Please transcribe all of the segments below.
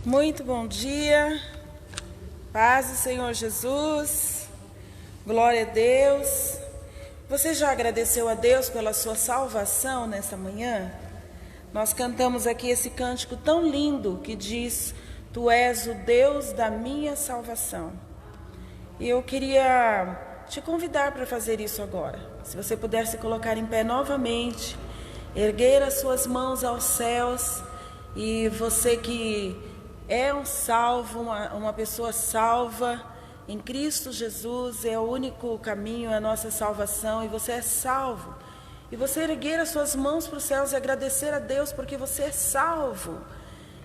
Muito bom dia, paz do Senhor Jesus, glória a Deus. Você já agradeceu a Deus pela sua salvação nesta manhã? Nós cantamos aqui esse cântico tão lindo que diz: Tu és o Deus da minha salvação. E eu queria te convidar para fazer isso agora. Se você puder se colocar em pé novamente, erguer as suas mãos aos céus, e você que é um salvo, uma pessoa salva em Cristo Jesus, é o único caminho, é a nossa salvação, e você é salvo. E você erguer as suas mãos para os céus e agradecer a Deus porque você é salvo.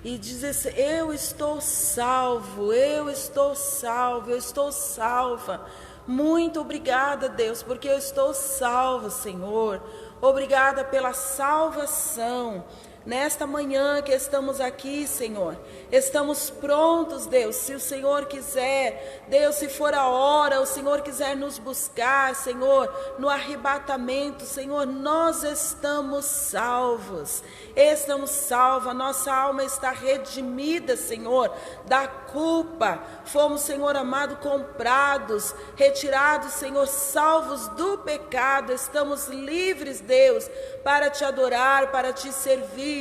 E dizer assim: eu estou salvo, eu estou salvo, eu estou salva. Muito obrigada, Deus, porque eu estou salvo, Senhor. Obrigada pela salvação. Nesta manhã que estamos aqui, Senhor, estamos prontos, Deus, se o Senhor quiser, Deus, se for a hora, o Senhor quiser nos buscar, Senhor, no arrebatamento, Senhor, nós estamos salvos, a nossa alma está redimida, Senhor, da culpa, fomos, Senhor amado, comprados, retirados, Senhor, salvos do pecado, estamos livres, Deus, para te adorar, para te servir.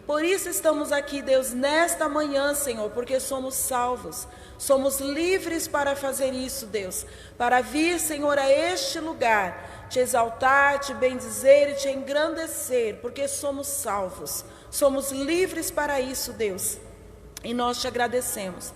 Por isso estamos aqui, Deus, nesta manhã, Senhor, porque somos salvos, somos livres para fazer isso, Deus, para vir, Senhor, a este lugar, te exaltar, te bendizer e te engrandecer, porque somos salvos, somos livres para isso, Deus, e nós te agradecemos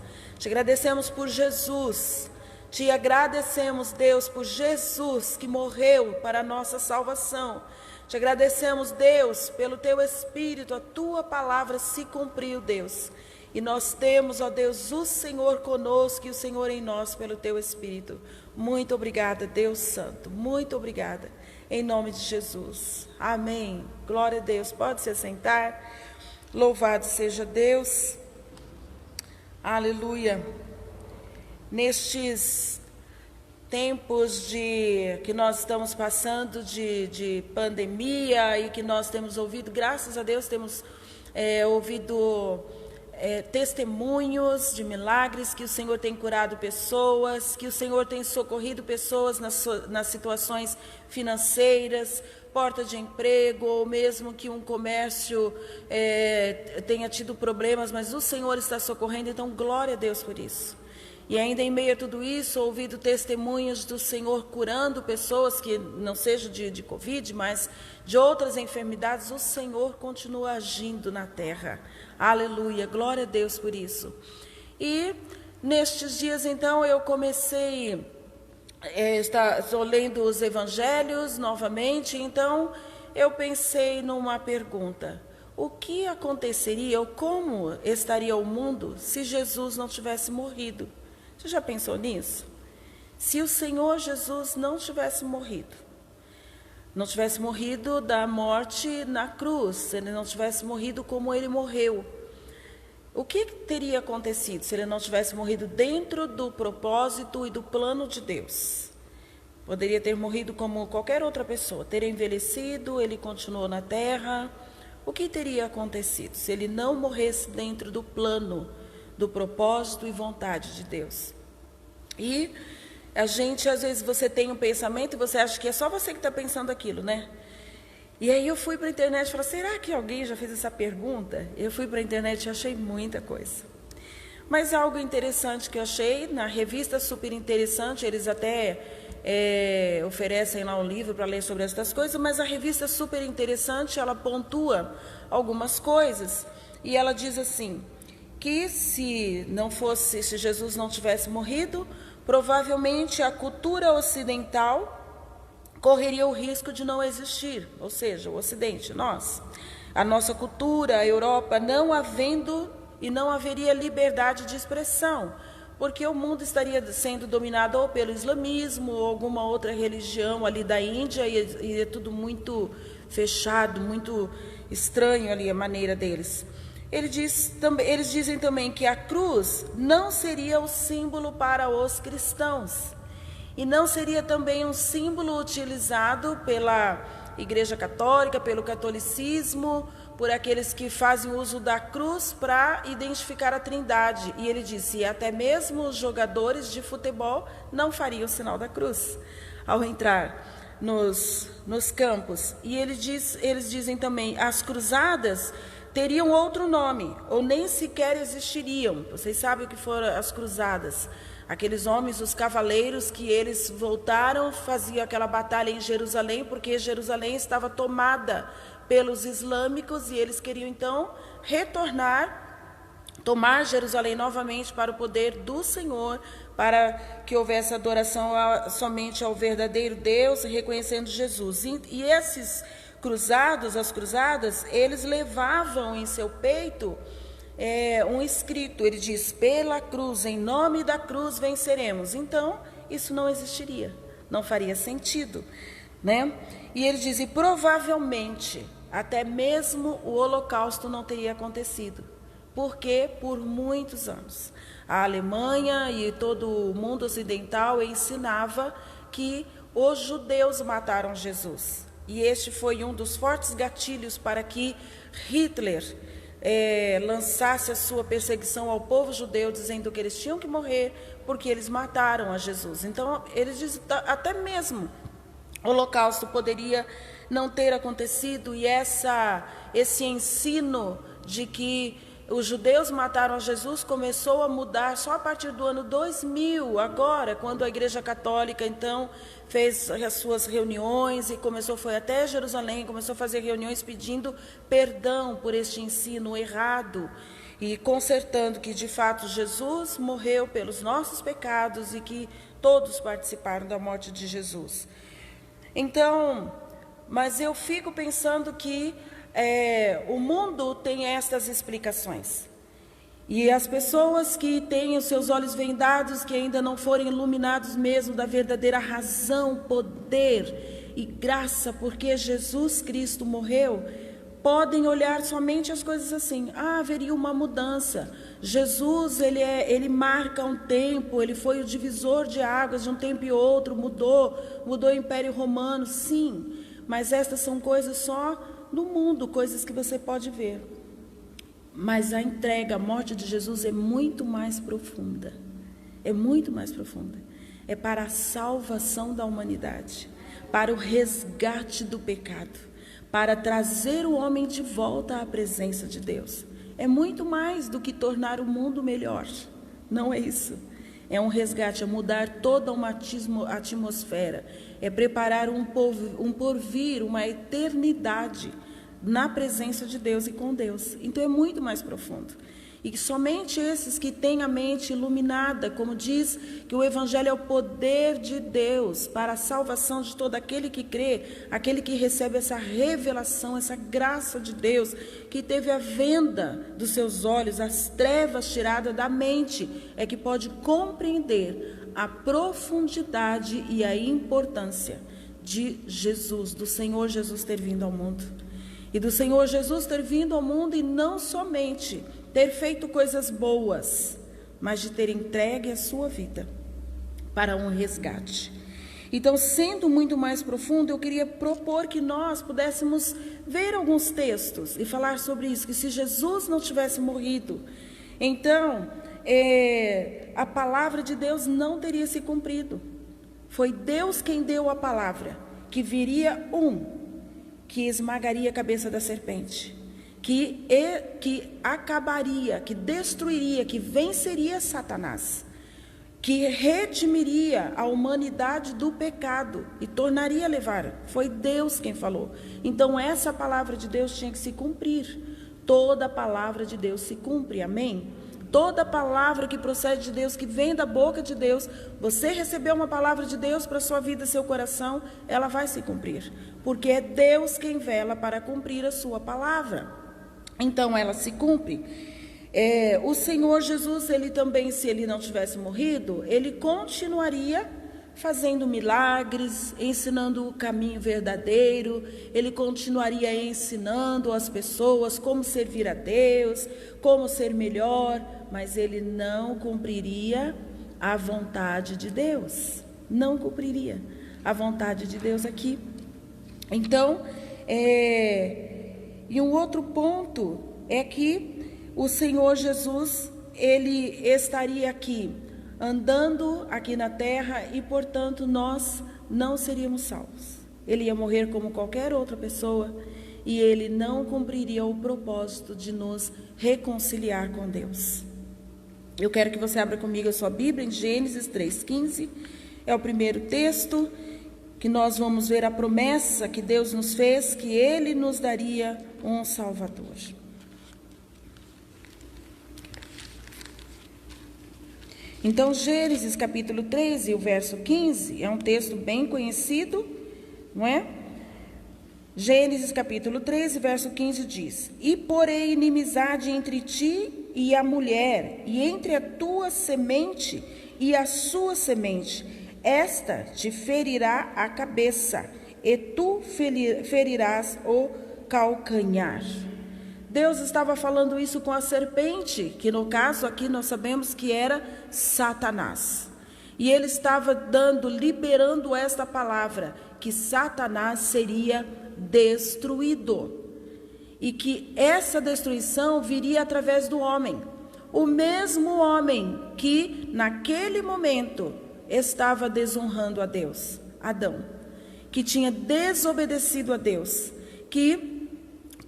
por Jesus, te agradecemos, Deus, por Jesus que morreu para a nossa salvação. Te agradecemos, Deus, pelo Teu Espírito, a Tua palavra se cumpriu, Deus. E nós temos, ó Deus, o Senhor conosco e o Senhor em nós pelo Teu Espírito. Muito obrigada, Deus Santo, muito obrigada. Em nome de Jesus. Amém. Glória a Deus. Pode se assentar. Louvado seja Deus. Aleluia. Nestes tempos que nós estamos passando de pandemia e que nós temos ouvido, graças a Deus, temos ouvido testemunhos de milagres, que o Senhor tem curado pessoas, que o Senhor tem socorrido pessoas nas situações financeiras, porta de emprego, ou mesmo que um comércio tenha tido problemas, mas o Senhor está socorrendo, então glória a Deus por isso. E ainda em meio a tudo isso, ouvido testemunhos do Senhor curando pessoas que não seja de Covid, mas de outras enfermidades, o Senhor continua agindo na terra. Aleluia, glória a Deus por isso. E nestes dias, então, eu comecei, estou lendo os evangelhos novamente, então eu pensei numa pergunta: o que aconteceria ou como estaria o mundo se Jesus não tivesse morrido? Você já pensou nisso? Se o Senhor Jesus não tivesse morrido da morte na cruz, se ele não tivesse morrido como ele morreu, o que teria acontecido se ele não tivesse morrido dentro do propósito e do plano de Deus? Poderia ter morrido como qualquer outra pessoa, ter envelhecido, ele continuou na terra. O que teria acontecido se ele não morresse dentro do plano, do propósito e vontade de Deus? E a gente, às vezes, você tem um pensamento e você acha que é só você que está pensando aquilo, né? E aí eu fui para a internet e falei: será que alguém já fez essa pergunta? Eu fui para a internet e achei muita coisa. Mas algo interessante que eu achei, na revista Super Interessante, eles até oferecem lá um livro para ler sobre essas coisas, mas a revista Super Interessante, ela pontua algumas coisas, e ela diz assim, que se Jesus não tivesse morrido, provavelmente a cultura ocidental correria o risco de não existir, ou seja, o Ocidente, a nossa cultura, a Europa, não haveria liberdade de expressão, porque o mundo estaria sendo dominado ou pelo islamismo ou alguma outra religião ali da Índia, e é tudo muito fechado, muito estranho ali a maneira deles. Eles dizem também que a cruz não seria o símbolo para os cristãos e não seria também um símbolo utilizado pela Igreja Católica, pelo catolicismo, por aqueles que fazem uso da cruz para identificar a Trindade. E ele disse, até mesmo os jogadores de futebol não fariam o sinal da cruz ao entrar nos campos. E eles dizem também, as cruzadas teriam outro nome, ou nem sequer existiriam. Vocês sabem o que foram as cruzadas? Aqueles homens, os cavaleiros, que eles voltaram, faziam aquela batalha em Jerusalém, porque Jerusalém estava tomada pelos islâmicos, e eles queriam então tomar Jerusalém novamente para o poder do Senhor, para que houvesse adoração somente ao verdadeiro Deus, reconhecendo Jesus. E esses cruzados, as cruzadas, eles levavam em seu peito um escrito. Ele diz, pela cruz, em nome da cruz venceremos. Então, isso não existiria, não faria sentido, né? E ele diz, e provavelmente, até mesmo o holocausto não teria acontecido, porque por muitos anos a Alemanha e todo o mundo ocidental ensinava que os judeus mataram Jesus. E este foi um dos fortes gatilhos para que Hitler lançasse a sua perseguição ao povo judeu, dizendo que eles tinham que morrer porque eles mataram a Jesus. Então, eles dizem, até mesmo o holocausto poderia não ter acontecido, e esse ensino de que os judeus mataram a Jesus começou a mudar só a partir do ano 2000, agora, quando a Igreja Católica, então, fez as suas reuniões e foi até Jerusalém, começou a fazer reuniões pedindo perdão por este ensino errado e consertando que, de fato, Jesus morreu pelos nossos pecados e que todos participaram da morte de Jesus. Então, mas eu fico pensando que o mundo tem estas explicações. E as pessoas que têm os seus olhos vendados, que ainda não foram iluminados mesmo da verdadeira razão, poder e graça, porque Jesus Cristo morreu, podem olhar somente as coisas assim. Haveria uma mudança. Jesus, ele marca um tempo, ele foi o divisor de águas de um tempo e outro, mudou o Império Romano, sim. Mas estas são coisas só no mundo, coisas que você pode ver. Mas a entrega, a morte de Jesus é muito mais profunda. É muito mais profunda. É para a salvação da humanidade, para o resgate do pecado, para trazer o homem de volta à presença de Deus. É muito mais do que tornar o mundo melhor. Não é isso. É um resgate, é mudar toda uma atmosfera, é preparar um porvir, uma eternidade na presença de Deus e com Deus. Então é muito mais profundo. E somente esses que têm a mente iluminada, como diz que o Evangelho é o poder de Deus para a salvação de todo aquele que crê, aquele que recebe essa revelação, essa graça de Deus, que teve a venda dos seus olhos, as trevas tiradas da mente, é que pode compreender a profundidade e a importância de Jesus, do Senhor Jesus ter vindo ao mundo. E do Senhor Jesus ter vindo ao mundo e não somente ter feito coisas boas, mas de ter entregue a sua vida para um resgate. Então, sendo muito mais profundo, eu queria propor que nós pudéssemos ver alguns textos e falar sobre isso, que se Jesus não tivesse morrido, então a palavra de Deus não teria se cumprido. Foi Deus quem deu a palavra, que viria que esmagaria a cabeça da serpente, que acabaria, que destruiria, que venceria Satanás, que redimiria a humanidade do pecado e tornaria a levar. Foi Deus quem falou. Então essa palavra de Deus tinha que se cumprir. Toda palavra de Deus se cumpre, amém? Toda palavra que procede de Deus, que vem da boca de Deus, você recebeu uma palavra de Deus para a sua vida, seu coração, ela vai se cumprir. Porque é Deus quem vela para cumprir a sua palavra. Então ela se cumpre. O Senhor Jesus, ele também, se ele não tivesse morrido, ele continuaria fazendo milagres, ensinando o caminho verdadeiro, ele continuaria ensinando as pessoas como servir a Deus, como ser melhor, mas ele não cumpriria a vontade de Deus, não cumpriria a vontade de Deus aqui. Então, E um outro ponto é que o Senhor Jesus, ele estaria aqui, andando aqui na terra, e portanto nós não seríamos salvos. Ele ia morrer como qualquer outra pessoa e ele não cumpriria o propósito de nos reconciliar com Deus. Eu quero que você abra comigo a sua Bíblia em Gênesis 3,15. É o primeiro texto que nós vamos ver a promessa que Deus nos fez, que Ele nos daria um Salvador. Então, Gênesis capítulo 3 e o verso 15, é um texto bem conhecido, não é? Gênesis capítulo 3, verso 15 diz: E porei inimizade entre ti e a mulher, e entre a tua semente e a sua semente. Esta te ferirá a cabeça, e tu ferirás o calcanhar. Deus estava falando isso com a serpente, que no caso aqui nós sabemos que era Satanás. E ele estava liberando esta palavra, que Satanás seria destruído. E que essa destruição viria através do homem. O mesmo homem que naquele momento estava desonrando a Deus, Adão, que tinha desobedecido a Deus, que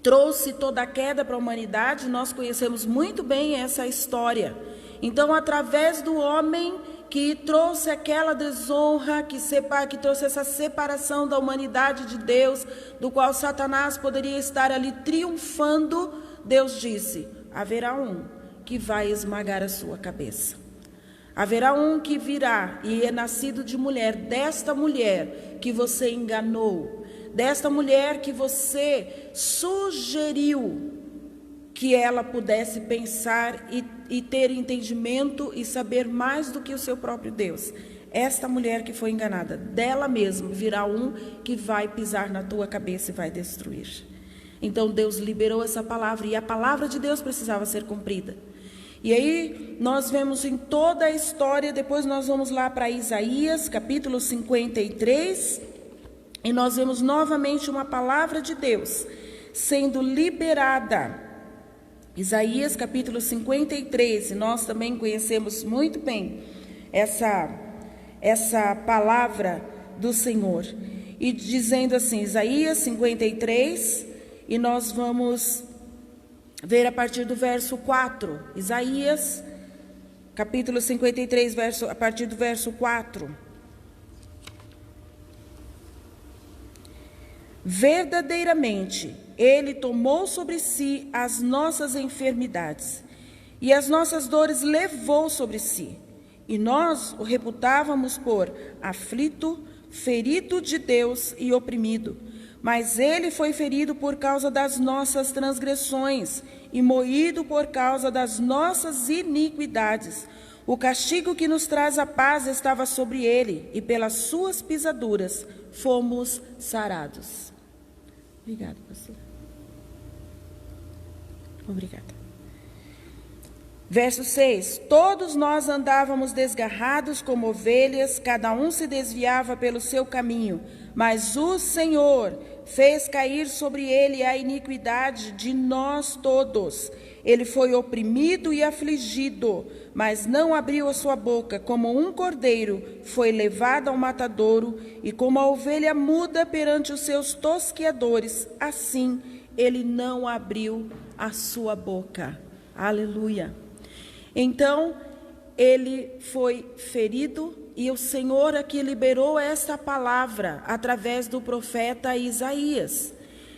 trouxe toda a queda para a humanidade. Nós conhecemos muito bem essa história. Então, através do homem que trouxe aquela desonra, que trouxe essa separação da humanidade de Deus, do qual Satanás poderia estar ali triunfando, Deus disse: haverá um que vai esmagar a sua cabeça. Haverá um que virá e é nascido de mulher, desta mulher que você enganou, desta mulher que você sugeriu que ela pudesse pensar e ter entendimento e saber mais do que o seu próprio Deus. Esta mulher que foi enganada, dela mesma virá um que vai pisar na tua cabeça e vai destruir. Então Deus liberou essa palavra, e a palavra de Deus precisava ser cumprida. E aí nós vemos em toda a história, depois nós vamos lá para Isaías, capítulo 53, e nós vemos novamente uma palavra de Deus sendo liberada. Isaías capítulo 53, e nós também conhecemos muito bem essa palavra do Senhor. E dizendo assim, Isaías 53, e nós vamos ver a partir do verso 4. Isaías capítulo 53, a partir do verso 4. Verdadeiramente, Ele tomou sobre si as nossas enfermidades, e as nossas dores levou sobre si. E nós o reputávamos por aflito, ferido de Deus e oprimido. Mas Ele foi ferido por causa das nossas transgressões e moído por causa das nossas iniquidades. O castigo que nos traz a paz estava sobre Ele, e pelas suas pisaduras fomos sarados. Obrigada, pastor. Obrigada. Verso 6. Todos nós andávamos desgarrados como ovelhas, cada um se desviava pelo seu caminho, mas o Senhor fez cair sobre ele a iniquidade de nós todos. Ele foi oprimido e afligido, mas não abriu a sua boca. Como um cordeiro foi levado ao matadouro, e como a ovelha muda perante os seus tosqueadores, assim ele não abriu a sua boca. Aleluia. Então, ele foi ferido, e o Senhor aqui liberou esta palavra através do profeta Isaías,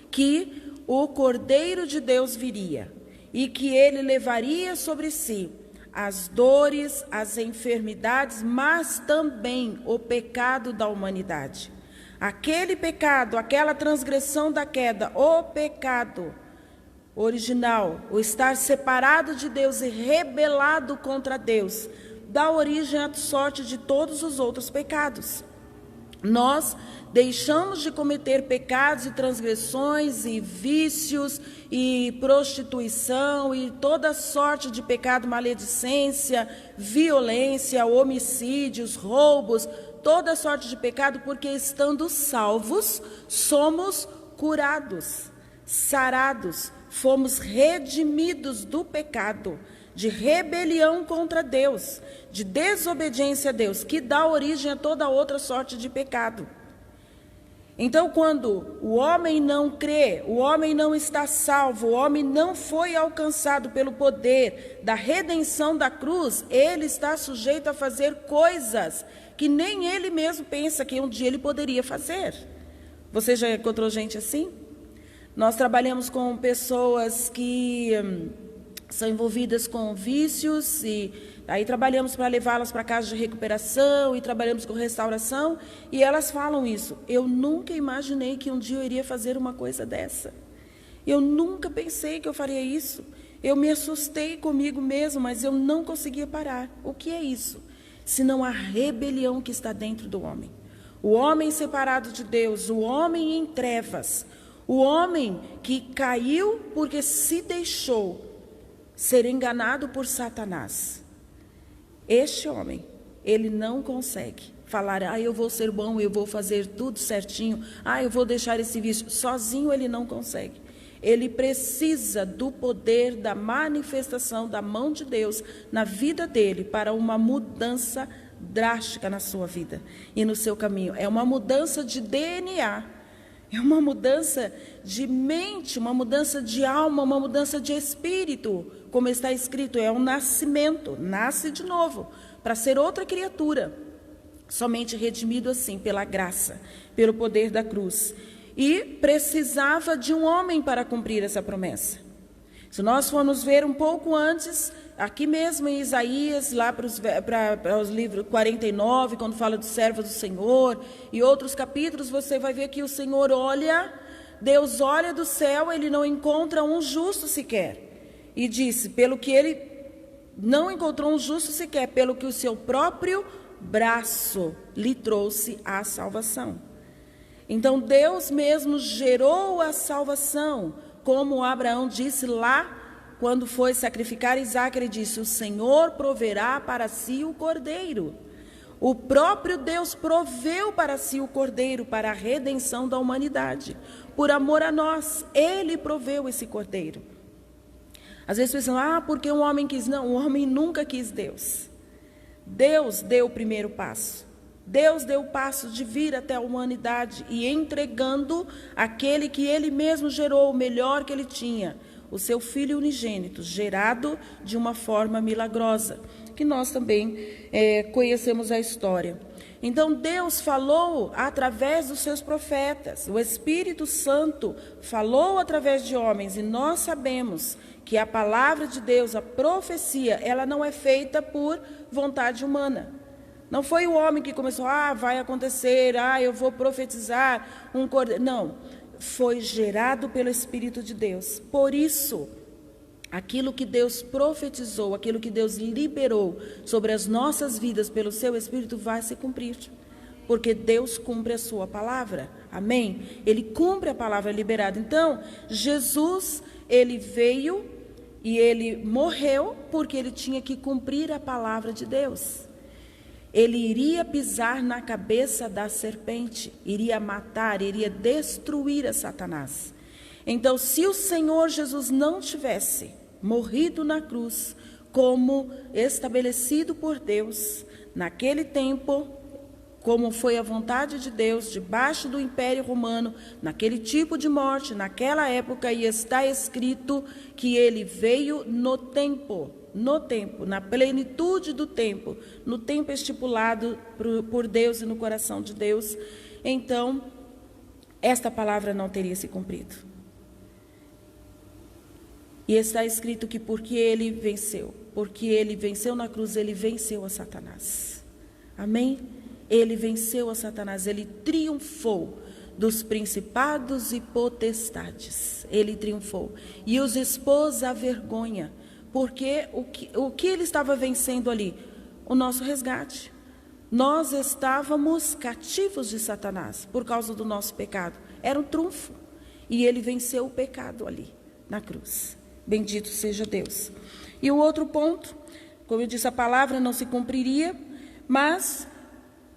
que o Cordeiro de Deus viria, e que ele levaria sobre si as dores, as enfermidades, mas também o pecado da humanidade. Aquele pecado, aquela transgressão da queda, o pecado original, o estar separado de Deus e rebelado contra Deus, dá origem à sorte de todos os outros pecados. Nós deixamos de cometer pecados e transgressões e vícios e prostituição e toda sorte de pecado, maledicência, violência, homicídios, roubos, toda sorte de pecado, porque estando salvos, somos curados. sarados, fomos redimidos do pecado, de rebelião contra Deus, de desobediência a Deus, que dá origem a toda outra sorte de pecado. Então, quando o homem não crê, o homem não está salvo, o homem não foi alcançado pelo poder da redenção da cruz, ele está sujeito a fazer coisas que nem ele mesmo pensa que um dia ele poderia fazer. Você já encontrou gente assim? Nós trabalhamos com pessoas que são envolvidas com vícios e aí trabalhamos para levá-las para casa de recuperação e trabalhamos com restauração e elas falam isso. Eu nunca imaginei que um dia eu iria fazer uma coisa dessa. Eu nunca pensei que eu faria isso. Eu me assustei comigo mesmo, mas eu não conseguia parar. O que é isso? Senão a rebelião que está dentro do homem. O homem separado de Deus, o homem em trevas, o homem que caiu porque se deixou ser enganado por Satanás. Este homem, ele não consegue falar, eu vou ser bom, eu vou fazer tudo certinho, eu vou deixar esse vício. Sozinho ele não consegue. Ele precisa do poder da manifestação da mão de Deus na vida dele para uma mudança drástica na sua vida e no seu caminho. É uma mudança de DNA, é uma mudança de mente, uma mudança de alma, uma mudança de espírito. Como está escrito, é um nascimento, nasce de novo, para ser outra criatura, somente redimido assim, pela graça, pelo poder da cruz. E precisava de um homem para cumprir essa promessa. Se nós formos ver um pouco antes, aqui mesmo em Isaías, lá para os livros 49, quando fala do servo do Senhor, e outros capítulos, você vai ver que o Senhor olha, Deus olha do céu, ele não encontra um justo sequer. E disse, pelo que ele não encontrou um justo sequer, pelo que o seu próprio braço lhe trouxe a salvação. Então Deus mesmo gerou a salvação, como Abraão disse lá, quando foi sacrificar Isaque, ele disse, o Senhor proverá para si o cordeiro. O próprio Deus proveu para si o cordeiro, para a redenção da humanidade. Por amor a nós, ele proveu esse cordeiro. Às vezes pensam, porque um homem quis. Não, o homem nunca quis Deus. Deus deu o primeiro passo. Deus deu o passo de vir até a humanidade e entregando aquele que ele mesmo gerou, o melhor que ele tinha, o seu filho unigênito, gerado de uma forma milagrosa, que nós também conhecemos a história. Então Deus falou através dos seus profetas, o Espírito Santo falou através de homens, e nós sabemos que a palavra de Deus, a profecia, ela não é feita por vontade humana. Não foi o homem que começou, vai acontecer, eu vou profetizar um cordeiro. Não, foi gerado pelo Espírito de Deus. Por isso, aquilo que Deus profetizou, aquilo que Deus liberou sobre as nossas vidas pelo seu Espírito vai se cumprir. Porque Deus cumpre a sua palavra. Amém? Ele cumpre a palavra liberada. Então, Jesus, ele veio e ele morreu porque ele tinha que cumprir a palavra de Deus. Ele iria pisar na cabeça da serpente, iria matar, iria destruir a Satanás. Então, se o Senhor Jesus não tivesse morrido na cruz, como estabelecido por Deus, naquele tempo, como foi a vontade de Deus, debaixo do Império Romano, naquele tipo de morte, naquela época, e está escrito que ele veio no tempo, na plenitude do tempo, no tempo estipulado por Deus e no coração de Deus, então, esta palavra não teria se cumprido. E está escrito que porque ele venceu na cruz, ele venceu a Satanás. Amém? Ele venceu a Satanás, ele triunfou dos principados e potestades. Ele triunfou e os expôs à vergonha. Porque o que ele estava vencendo ali? O nosso resgate. Nós estávamos cativos de Satanás por causa do nosso pecado. Era um trunfo. E ele venceu o pecado ali, na cruz. Bendito seja Deus. E o outro ponto, como eu disse, a palavra não se cumpriria, mas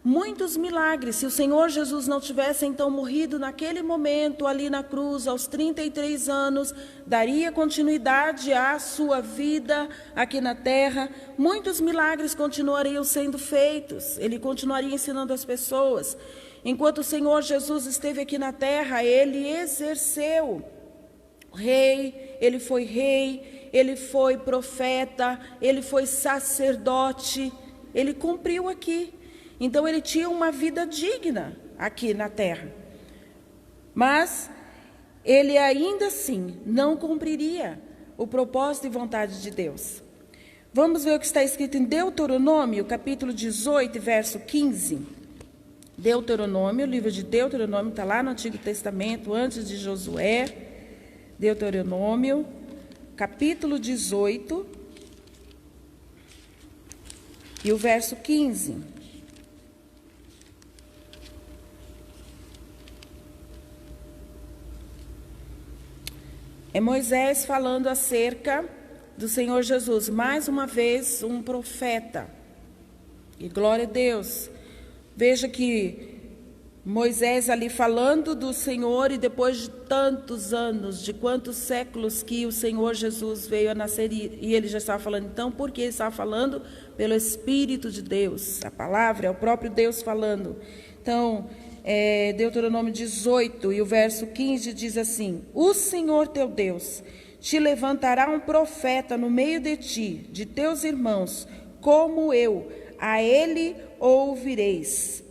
muitos milagres. Se o Senhor Jesus não tivesse então morrido naquele momento ali na cruz, aos 33 anos, daria continuidade à sua vida aqui na terra, muitos milagres continuariam sendo feitos, ele continuaria ensinando as pessoas. Enquanto o Senhor Jesus esteve aqui na terra, ele exerceu rei, ele foi profeta, ele foi sacerdote, ele cumpriu aqui. Então ele tinha uma vida digna aqui na terra. Mas ele ainda assim não cumpriria o propósito e vontade de Deus. Vamos ver o que está escrito em Deuteronômio, capítulo 18, verso 15. Deuteronômio, o livro de Deuteronômio está lá no Antigo Testamento, antes de Josué. Deuteronômio, capítulo 18, e o verso 15. É Moisés falando acerca do Senhor Jesus, mais uma vez um profeta. E glória a Deus. Veja que Moisés ali falando do Senhor, e depois de tantos anos, de quantos séculos que o Senhor Jesus veio a nascer, e ele já estava falando. Então, por que ele estava falando? Pelo Espírito de Deus. A palavra é o próprio Deus falando. Então, Deuteronômio 18 e o verso 15 diz assim: o Senhor teu Deus te levantará um profeta no meio de ti, de teus irmãos, como eu, a ele ouvireis,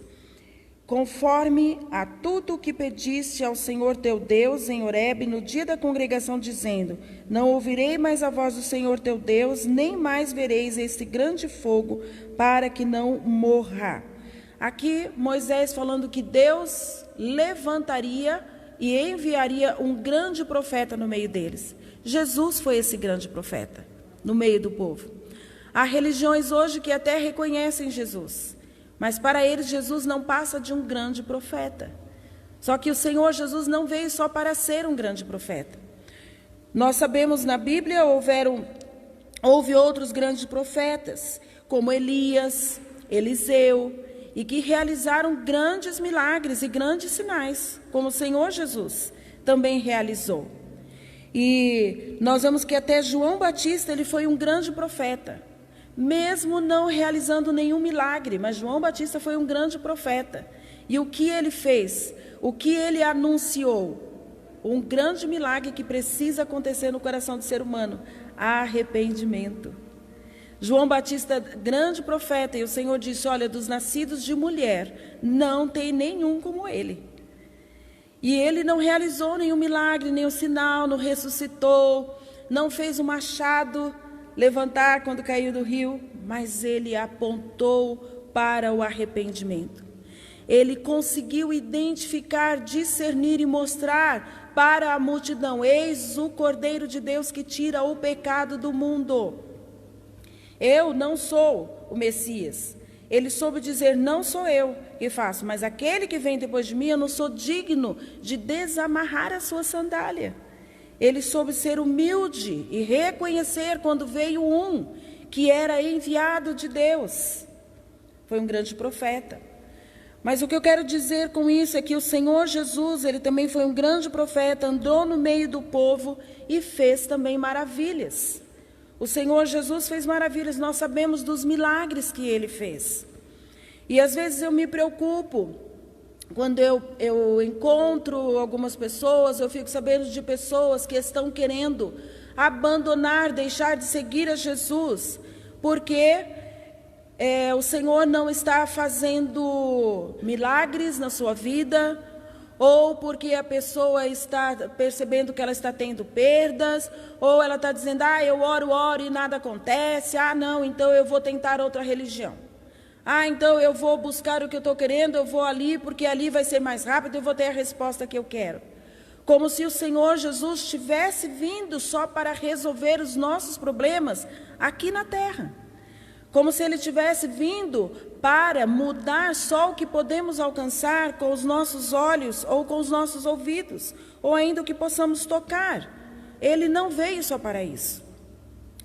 conforme a tudo o que pediste ao Senhor teu Deus em Horebe no dia da congregação, dizendo: não ouvirei mais a voz do Senhor teu Deus, nem mais vereis este grande fogo, para que não morra. Aqui Moisés falando que Deus levantaria e enviaria um grande profeta no meio deles. Jesus foi esse grande profeta no meio do povo. Há religiões hoje que até reconhecem Jesus, mas para eles Jesus não passa de um grande profeta. Só que o Senhor Jesus não veio só para ser um grande profeta. Nós sabemos na Bíblia houve outros grandes profetas, como Elias, Eliseu, e que realizaram grandes milagres e grandes sinais, como o Senhor Jesus também realizou. E nós vemos que até João Batista, ele foi um grande profeta, mesmo não realizando nenhum milagre, mas João Batista foi um grande profeta. E o que ele fez? O que ele anunciou? Um grande milagre que precisa acontecer no coração do ser humano: arrependimento. João Batista, grande profeta, e o Senhor disse: olha, dos nascidos de mulher, não tem nenhum como ele. E ele não realizou nenhum milagre, nenhum sinal, não ressuscitou, não fez o machado levantar quando caiu do rio, mas ele apontou para o arrependimento. Ele conseguiu identificar, discernir e mostrar para a multidão: eis o Cordeiro de Deus que tira o pecado do mundo. Eu não sou o Messias. Ele soube dizer: não sou eu que faço, mas aquele que vem depois de mim, eu não sou digno de desamarrar a sua sandália. Ele soube ser humilde e reconhecer quando veio um que era enviado de Deus. Foi um grande profeta. Mas o que eu quero dizer com isso é que o Senhor Jesus, ele também foi um grande profeta, andou no meio do povo e fez também maravilhas. O Senhor Jesus fez maravilhas, nós sabemos dos milagres que ele fez. E às vezes eu me preocupo, quando eu encontro algumas pessoas, eu fico sabendo de pessoas que estão querendo abandonar, deixar de seguir a Jesus, porque o Senhor não está fazendo milagres na sua vida, ou porque a pessoa está percebendo que ela está tendo perdas, ou ela está dizendo: eu oro e nada acontece, não, então eu vou tentar outra religião. Então eu vou buscar o que eu estou querendo, eu vou ali, porque ali vai ser mais rápido, eu vou ter a resposta que eu quero. Como se o Senhor Jesus tivesse vindo só para resolver os nossos problemas aqui na terra. Como se ele tivesse vindo para mudar só o que podemos alcançar com os nossos olhos ou com os nossos ouvidos, ou ainda o que possamos tocar. Ele não veio só para isso.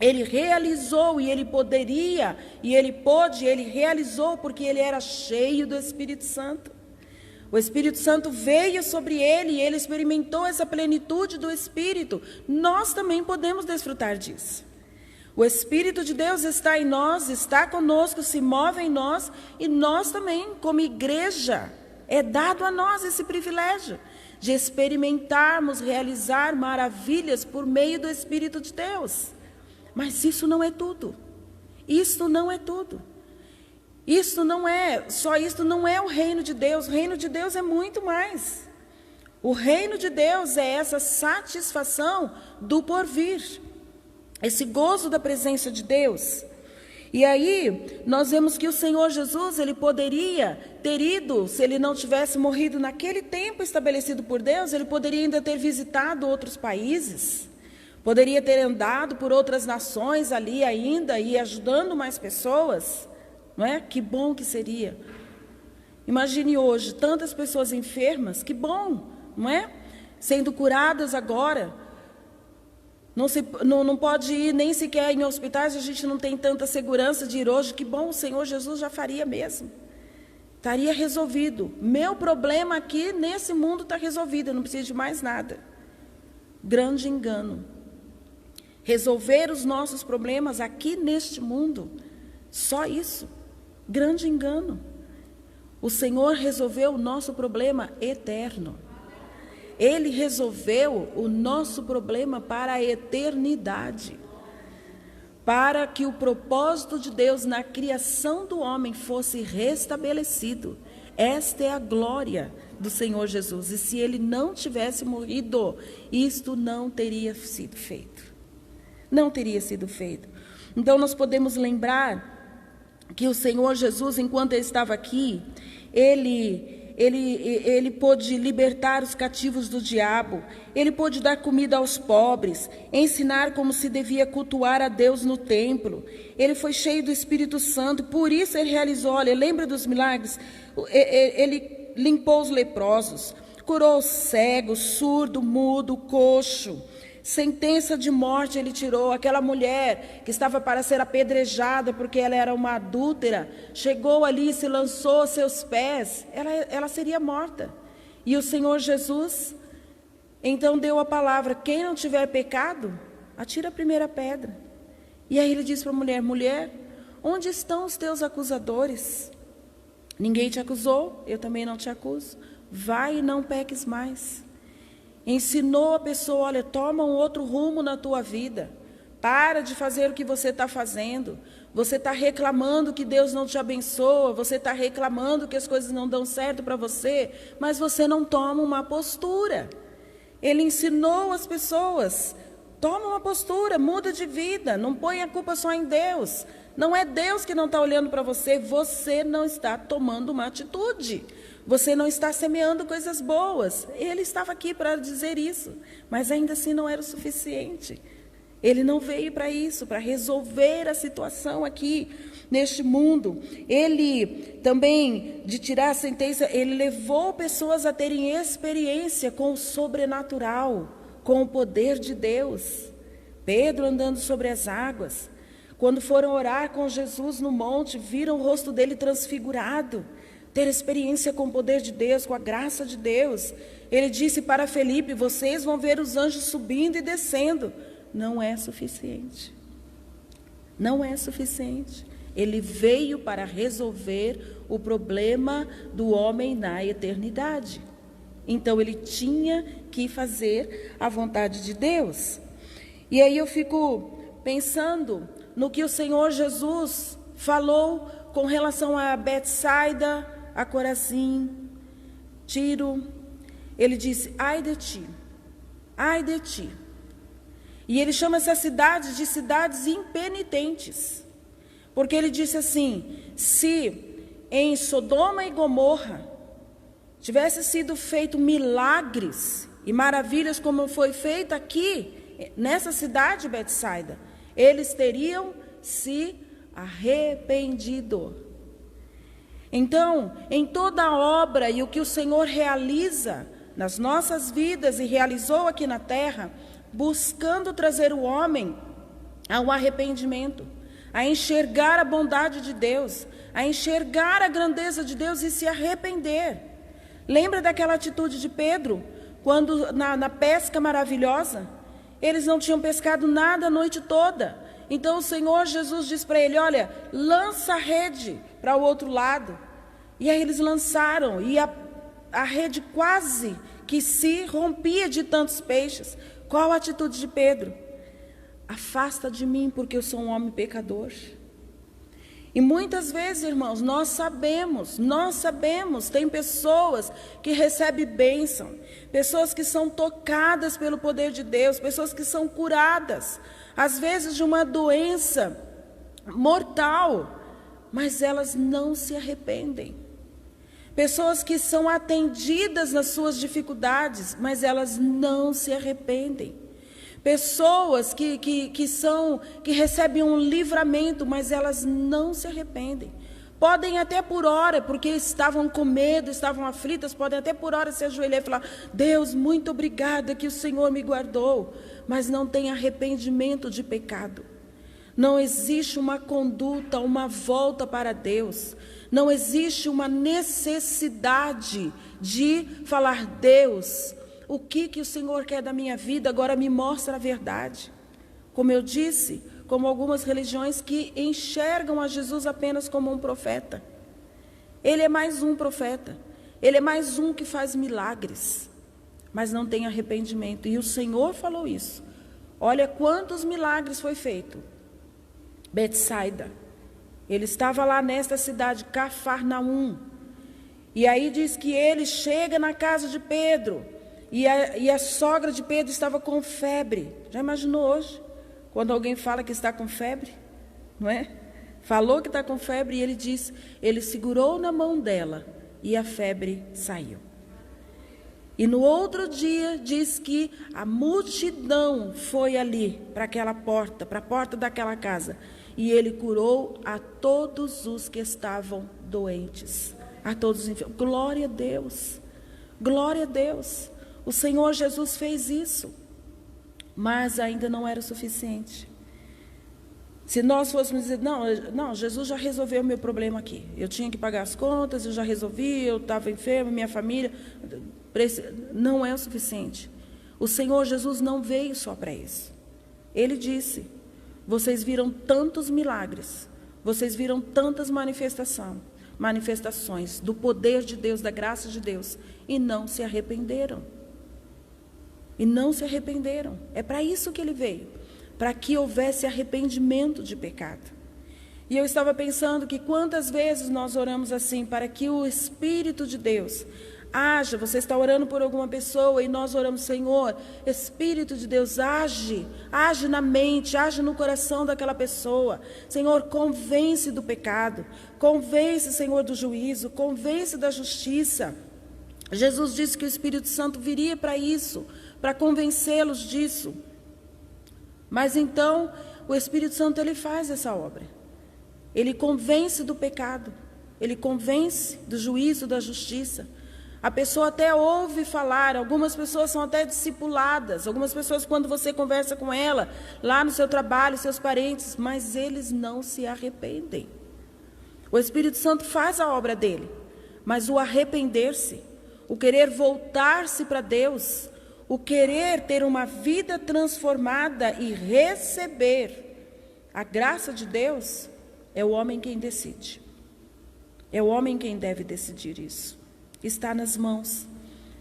Ele realizou, e ele poderia, e ele pôde, ele realizou, porque ele era cheio do Espírito Santo. O Espírito Santo veio sobre ele, e ele experimentou essa plenitude do Espírito. Nós também podemos desfrutar disso. O Espírito de Deus está em nós, está conosco, se move em nós, e nós também, como igreja, é dado a nós esse privilégio de experimentarmos, realizar maravilhas por meio do Espírito de Deus. Mas isso não é tudo. Isso não é tudo. Isso não é o reino de Deus. O reino de Deus é muito mais. O reino de Deus é essa satisfação do porvir, esse gozo da presença de Deus. E aí, nós vemos que o Senhor Jesus, ele poderia ter ido, se ele não tivesse morrido naquele tempo estabelecido por Deus, ele poderia ainda ter visitado outros países, poderia ter andado por outras nações ali ainda e ajudando mais pessoas, não é? Que bom que seria. Imagine hoje, tantas pessoas enfermas, que bom, não é? Sendo curadas agora. Não pode ir nem sequer em hospitais, a gente não tem tanta segurança de ir hoje. Que bom, o Senhor Jesus já faria mesmo. Estaria resolvido. Meu problema aqui nesse mundo está resolvido, eu não preciso de mais nada. Grande engano. Resolver os nossos problemas aqui neste mundo, só isso. Grande engano. O Senhor resolveu o nosso problema eterno. Ele resolveu o nosso problema para a eternidade, para que o propósito de Deus na criação do homem fosse restabelecido. Esta é a glória do Senhor Jesus. E se ele não tivesse morrido, isto não teria sido feito. Não teria sido feito. Então nós podemos lembrar que o Senhor Jesus, enquanto ele estava aqui, ele pôde libertar os cativos do diabo, ele pôde dar comida aos pobres, ensinar como se devia cultuar a Deus no templo. Ele foi cheio do Espírito Santo, por isso ele realizou, olha, lembra dos milagres? Ele limpou os leprosos, curou os cegos, surdo, mudo, coxo. Sentença de morte ele tirou. Aquela mulher que estava para ser apedrejada porque ela era uma adúltera, chegou ali e se lançou aos seus pés, ela seria morta. E o Senhor Jesus, então deu a palavra: quem não tiver pecado, atira a primeira pedra. E aí ele disse para a mulher: mulher, onde estão os teus acusadores? Ninguém te acusou, eu também não te acuso. Vai e não peques mais. Ensinou a pessoa: olha, toma um outro rumo na tua vida. Para de fazer o que você está fazendo. Você está reclamando que Deus não te abençoa. Você está reclamando que as coisas não dão certo para você. Mas você não toma uma postura. Ele ensinou as pessoas: toma uma postura, muda de vida. Não põe a culpa só em Deus. Não é Deus que não está olhando para você. Você não está tomando uma atitude. Você não está semeando coisas boas. Ele estava aqui para dizer isso, mas ainda assim não era o suficiente. Ele não veio para isso, para resolver a situação aqui neste mundo. Ele também, de tirar a sentença, ele levou pessoas a terem experiência com o sobrenatural, com o poder de Deus. Pedro andando sobre as águas. Quando foram orar com Jesus no monte, viram o rosto dele transfigurado. Ter experiência com o poder de Deus, com a graça de Deus. Ele disse para Felipe: vocês vão ver os anjos subindo e descendo. Não é suficiente. Não é suficiente. Ele veio para resolver o problema do homem na eternidade. Então ele tinha que fazer a vontade de Deus. E aí eu fico pensando no que o Senhor Jesus falou com relação a Betsaida, a Corazim, Tiro. Ele disse: ai de ti, ai de ti. E ele chama essas cidades de cidades impenitentes, porque ele disse assim: se em Sodoma e Gomorra tivesse sido feito milagres e maravilhas como foi feito aqui nessa cidade, Betsaida, eles teriam se arrependido. Então, em toda a obra e o que o Senhor realiza nas nossas vidas e realizou aqui na terra, buscando trazer o homem ao arrependimento, a enxergar a bondade de Deus, a enxergar a grandeza de Deus e se arrepender. Lembra daquela atitude de Pedro, quando na pesca maravilhosa, eles não tinham pescado nada a noite toda. Então o Senhor Jesus diz para ele: olha, lança a rede para o outro lado. E aí eles lançaram, e a rede quase que se rompia de tantos peixes. Qual a atitude de Pedro? Afasta de mim, porque eu sou um homem pecador. E muitas vezes, irmãos, nós sabemos, tem pessoas que recebem bênção, pessoas que são tocadas pelo poder de Deus, pessoas que são curadas, às vezes de uma doença mortal, mas elas não se arrependem. Pessoas que são atendidas nas suas dificuldades, mas elas não se arrependem. Pessoas que recebem um livramento, mas elas não se arrependem. Podem até por hora, porque estavam com medo, estavam aflitas, podem até por hora se ajoelhar e falar: Deus, muito obrigada que o Senhor me guardou. Mas não tem arrependimento de pecado. Não existe uma conduta, uma volta para Deus. Não existe uma necessidade de falar: Deus, o que o Senhor quer da minha vida? Agora me mostra a verdade. Como eu disse, como algumas religiões que enxergam a Jesus apenas como um profeta. Ele é mais um profeta. Ele é mais um que faz milagres, mas não tem arrependimento. E o Senhor falou isso. Olha quantos milagres foi feito. Betsaida. Ele estava lá nesta cidade, Cafarnaum. E aí diz que ele chega na casa de Pedro. E a sogra de Pedro estava com febre. Já imaginou hoje? Quando alguém fala que está com febre, não é? Falou que está com febre e ele diz, ele segurou na mão dela e a febre saiu. E no outro dia diz que a multidão foi ali para aquela porta, para a porta daquela casa. E ele curou a todos os que estavam doentes, a todos os enfermos. Glória a Deus, glória a Deus. O Senhor Jesus fez isso, mas ainda não era o suficiente. Se nós fôssemos dizer, não, Jesus já resolveu o meu problema aqui. Eu tinha que pagar as contas, eu já resolvi, eu estava enfermo, minha família. Não é o suficiente. O Senhor Jesus não veio só para isso. Ele disse, vocês viram tantos milagres, vocês viram tantas manifestações do poder de Deus, da graça de Deus, e não se arrependeram. E não se arrependeram. É para isso que ele veio, para que houvesse arrependimento de pecado. E eu estava pensando que quantas vezes nós oramos assim, para que o Espírito de Deus haja. Você está orando por alguma pessoa e nós oramos, Senhor, Espírito de Deus, age na mente, age no coração daquela pessoa. Senhor, convence do pecado, convence, Senhor, do juízo, convence da justiça. Jesus disse que o Espírito Santo viria para isso, para convencê-los disso. Mas então, o Espírito Santo, ele faz essa obra. Ele convence do pecado, ele convence do juízo, da justiça. A pessoa até ouve falar, algumas pessoas são até discipuladas, algumas pessoas, quando você conversa com ela, lá no seu trabalho, seus parentes, mas eles não se arrependem. O Espírito Santo faz a obra dele, mas o arrepender-se, o querer voltar-se para Deus, o querer ter uma vida transformada e receber a graça de Deus, é o homem quem decide. É o homem quem deve decidir isso. Está nas mãos.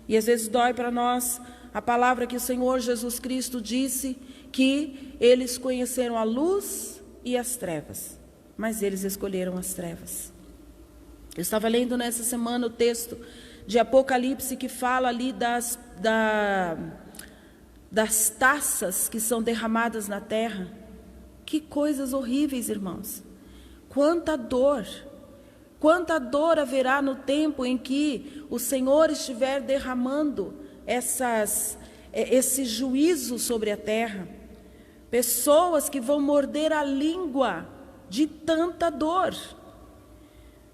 E às vezes dói para nós a palavra que o Senhor Jesus Cristo disse, que eles conheceram a luz e as trevas, mas eles escolheram as trevas. Eu estava lendo nessa semana o texto de Apocalipse que fala ali das taças que são derramadas na terra. Que coisas horríveis, irmãos. Quanta dor haverá no tempo em que o Senhor estiver derramando esse juízo sobre a terra. Pessoas que vão morder a língua de tanta dor.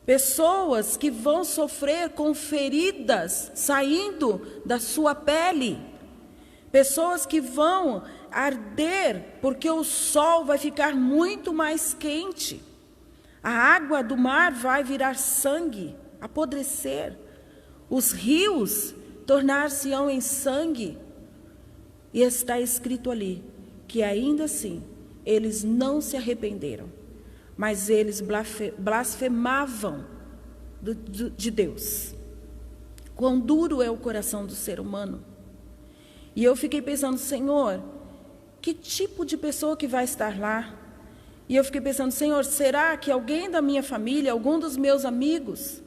Pessoas que vão sofrer com feridas saindo da sua pele. Pessoas que vão arder, porque o sol vai ficar muito mais quente. A água do mar vai virar sangue, apodrecer. Os rios tornar-se-ão em sangue. E está escrito ali que ainda assim eles não se arrependeram, mas eles blasfemavam de Deus. Quão duro é o coração do ser humano. E eu fiquei pensando, Senhor, que tipo de pessoa que vai estar lá? E eu fiquei pensando, Senhor, será que alguém da minha família, algum dos meus amigos?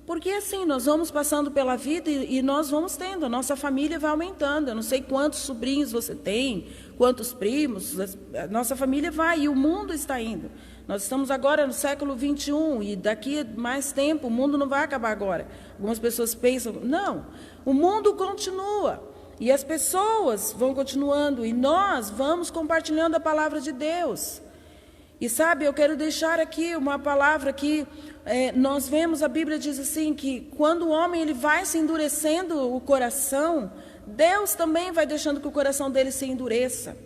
Porque assim, nós vamos passando pela vida e nós vamos tendo, a nossa família vai aumentando. Eu não sei quantos sobrinhos você tem, quantos primos, a nossa família vai e o mundo está indo. Nós estamos agora no século 21 e daqui a mais tempo o mundo não vai acabar agora. Algumas pessoas pensam, não, o mundo continua e as pessoas vão continuando e nós vamos compartilhando a palavra de Deus. E sabe, eu quero deixar aqui uma palavra que nós vemos, a Bíblia diz assim, que quando o homem ele vai se endurecendo o coração, Deus também vai deixando que o coração dele se endureça.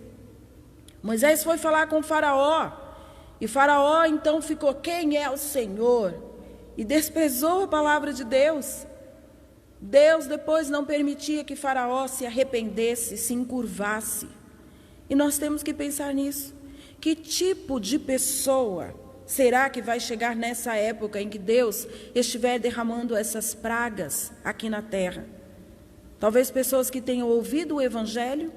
Moisés foi falar com Faraó, e Faraó então ficou, quem é o Senhor? E desprezou a palavra de Deus. Deus depois não permitia que Faraó se arrependesse, se encurvasse. E nós temos que pensar nisso. Que tipo de pessoa será que vai chegar nessa época em que Deus estiver derramando essas pragas aqui na terra? Talvez pessoas que tenham ouvido o Evangelho,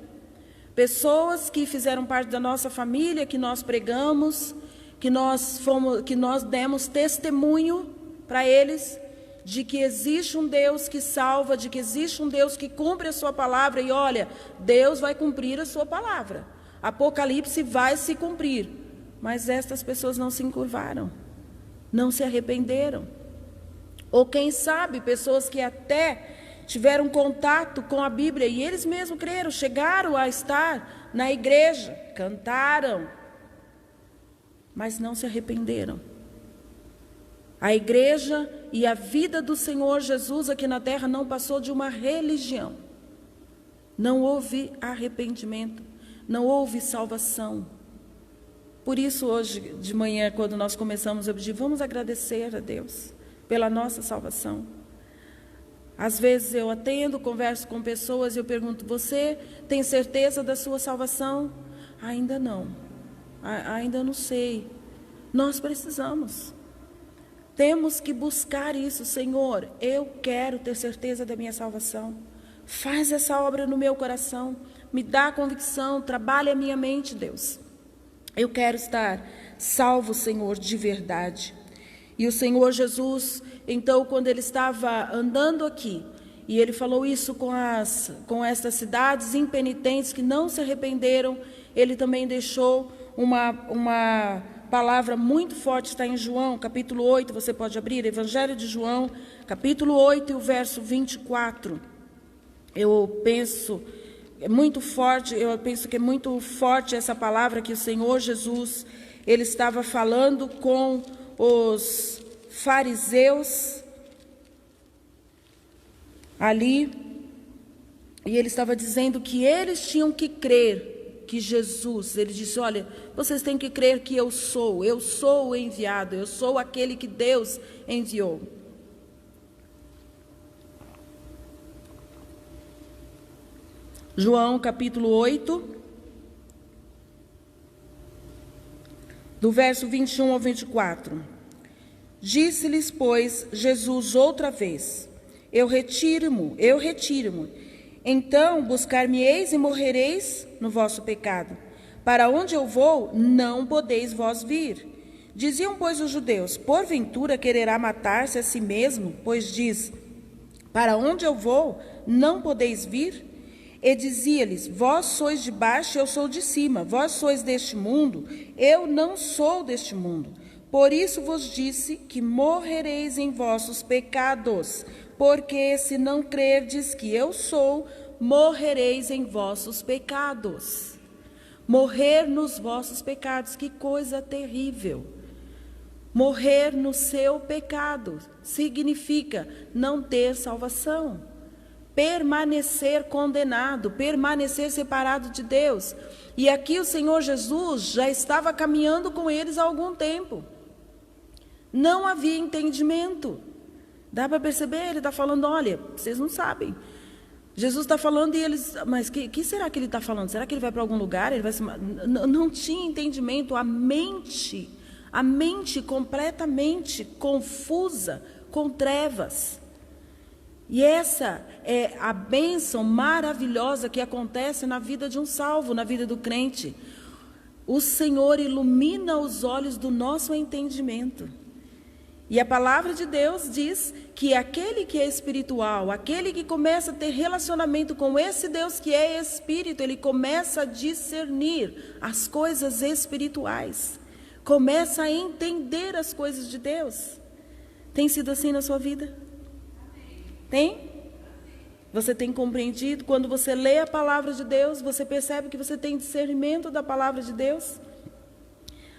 pessoas que fizeram parte da nossa família, que nós pregamos, que nós demos testemunho para eles de que existe um Deus que salva, de que existe um Deus que cumpre a sua palavra. E olha, Deus vai cumprir a sua palavra. Apocalipse vai se cumprir, mas estas pessoas não se encurvaram, não se arrependeram. Ou quem sabe, pessoas que até tiveram contato com a Bíblia e eles mesmos creram, chegaram a estar na igreja, cantaram, mas não se arrependeram. A igreja e a vida do Senhor Jesus aqui na terra não passou de uma religião. Não houve arrependimento. Não houve salvação. Por isso, hoje de manhã, quando nós começamos a pedir, vamos agradecer a Deus pela nossa salvação. Às vezes eu atendo, converso com pessoas e eu pergunto, você tem certeza da sua salvação? Ainda não. Ainda não sei. Nós precisamos. Temos que buscar isso, Senhor. Eu quero ter certeza da minha salvação. Faz essa obra no meu coração. Me dá convicção, trabalha a minha mente, Deus. Eu quero estar salvo, Senhor, de verdade. E o Senhor Jesus, então, quando ele estava andando aqui, e ele falou isso com estas cidades impenitentes que não se arrependeram, ele também deixou uma palavra muito forte, está em João, capítulo 8, você pode abrir, Evangelho de João, capítulo 8 e o verso 24. Eu penso que é muito forte essa palavra que o Senhor Jesus, ele estava falando com os fariseus ali, e ele estava dizendo que eles tinham que crer que Jesus, ele disse, olha, vocês têm que crer que eu sou o enviado, eu sou aquele que Deus enviou. João capítulo 8, do verso 21 ao 24. Disse-lhes, pois, Jesus outra vez, eu retiro-me, então buscar-me-eis e morrereis no vosso pecado. Para onde eu vou, não podeis vós vir. Diziam, pois, os judeus, porventura quererá matar-se a si mesmo, pois diz, para onde eu vou, não podeis vir? E dizia-lhes, vós sois de baixo, eu sou de cima, vós sois deste mundo, eu não sou deste mundo. Por isso vos disse que morrereis em vossos pecados, porque se não crerdes que eu sou, morrereis em vossos pecados. Morrer nos vossos pecados, que coisa terrível. Morrer no seu pecado significa não ter salvação. permanecer condenado, permanecer separado de Deus. E aqui o Senhor Jesus já estava caminhando com eles há algum tempo. Não havia entendimento. Dá para perceber? Ele está falando, olha, vocês não sabem. Jesus está falando e eles, mas que será que ele está falando? Será que ele vai para algum lugar? Ele vai se... Não tinha entendimento, a mente completamente confusa, com trevas. E essa é a bênção maravilhosa que acontece na vida de um salvo, na vida do crente. O Senhor ilumina os olhos do nosso entendimento. E a palavra de Deus diz que aquele que é espiritual, aquele que começa a ter relacionamento com esse Deus que é espírito, ele começa a discernir as coisas espirituais, começa a entender as coisas de Deus. Tem sido assim na sua vida? Tem? Você tem compreendido? Quando você lê a palavra de Deus, você percebe que você tem discernimento da palavra de Deus?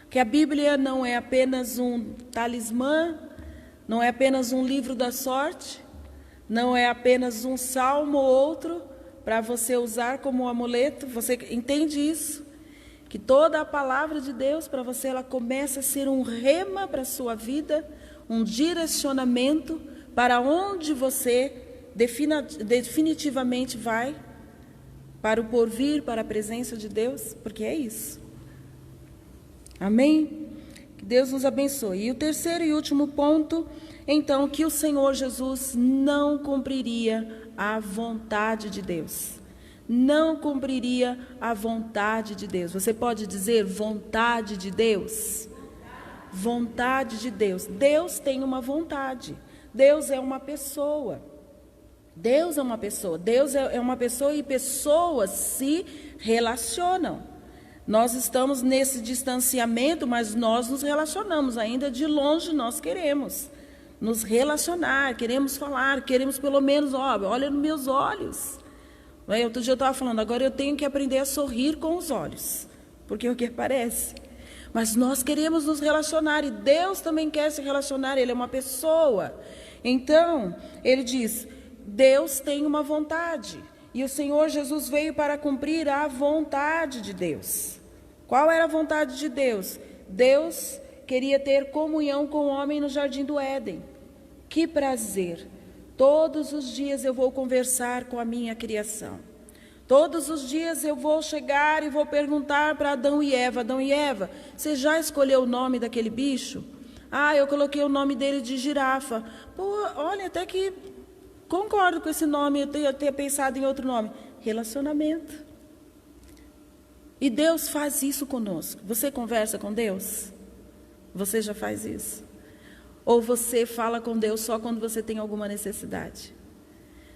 Que a Bíblia não é apenas um talismã, não é apenas um livro da sorte, não é apenas um salmo ou outro para você usar como um amuleto. Você entende isso? Que toda a palavra de Deus para você, ela começa a ser um rema para a sua vida, um direcionamento para onde você definitivamente vai, para o porvir, para a presença de Deus, porque é isso. Amém? Que Deus nos abençoe. E o terceiro e último ponto, então, que o Senhor Jesus não cumpriria a vontade de Deus. Não cumpriria a vontade de Deus. Você pode dizer vontade de Deus? Vontade de Deus. Deus tem uma vontade. Deus é uma pessoa. Deus é uma pessoa. Deus é uma pessoa e pessoas se relacionam. Nós estamos nesse distanciamento, mas nós nos relacionamos. Ainda de longe nós queremos nos relacionar, queremos falar, queremos pelo menos, olha nos meus olhos. Outro dia eu estava falando, agora eu tenho que aprender a sorrir com os olhos, porque é o que parece. Mas nós queremos nos relacionar e Deus também quer se relacionar, Ele é uma pessoa. Então, Ele diz, Deus tem uma vontade. E o Senhor Jesus veio para cumprir a vontade de Deus. Qual era a vontade de Deus? Deus queria ter comunhão com o homem no jardim do Éden. Que prazer! Todos os dias eu vou conversar com a minha criação. Todos os dias eu vou chegar e vou perguntar para Adão e Eva. Adão e Eva, você já escolheu o nome daquele bicho? Eu coloquei o nome dele de girafa. Olha, até que concordo com esse nome, eu tenho pensado em outro nome. Relacionamento. E Deus faz isso conosco. Você conversa com Deus? Você já faz isso? Ou você fala com Deus só quando você tem alguma necessidade?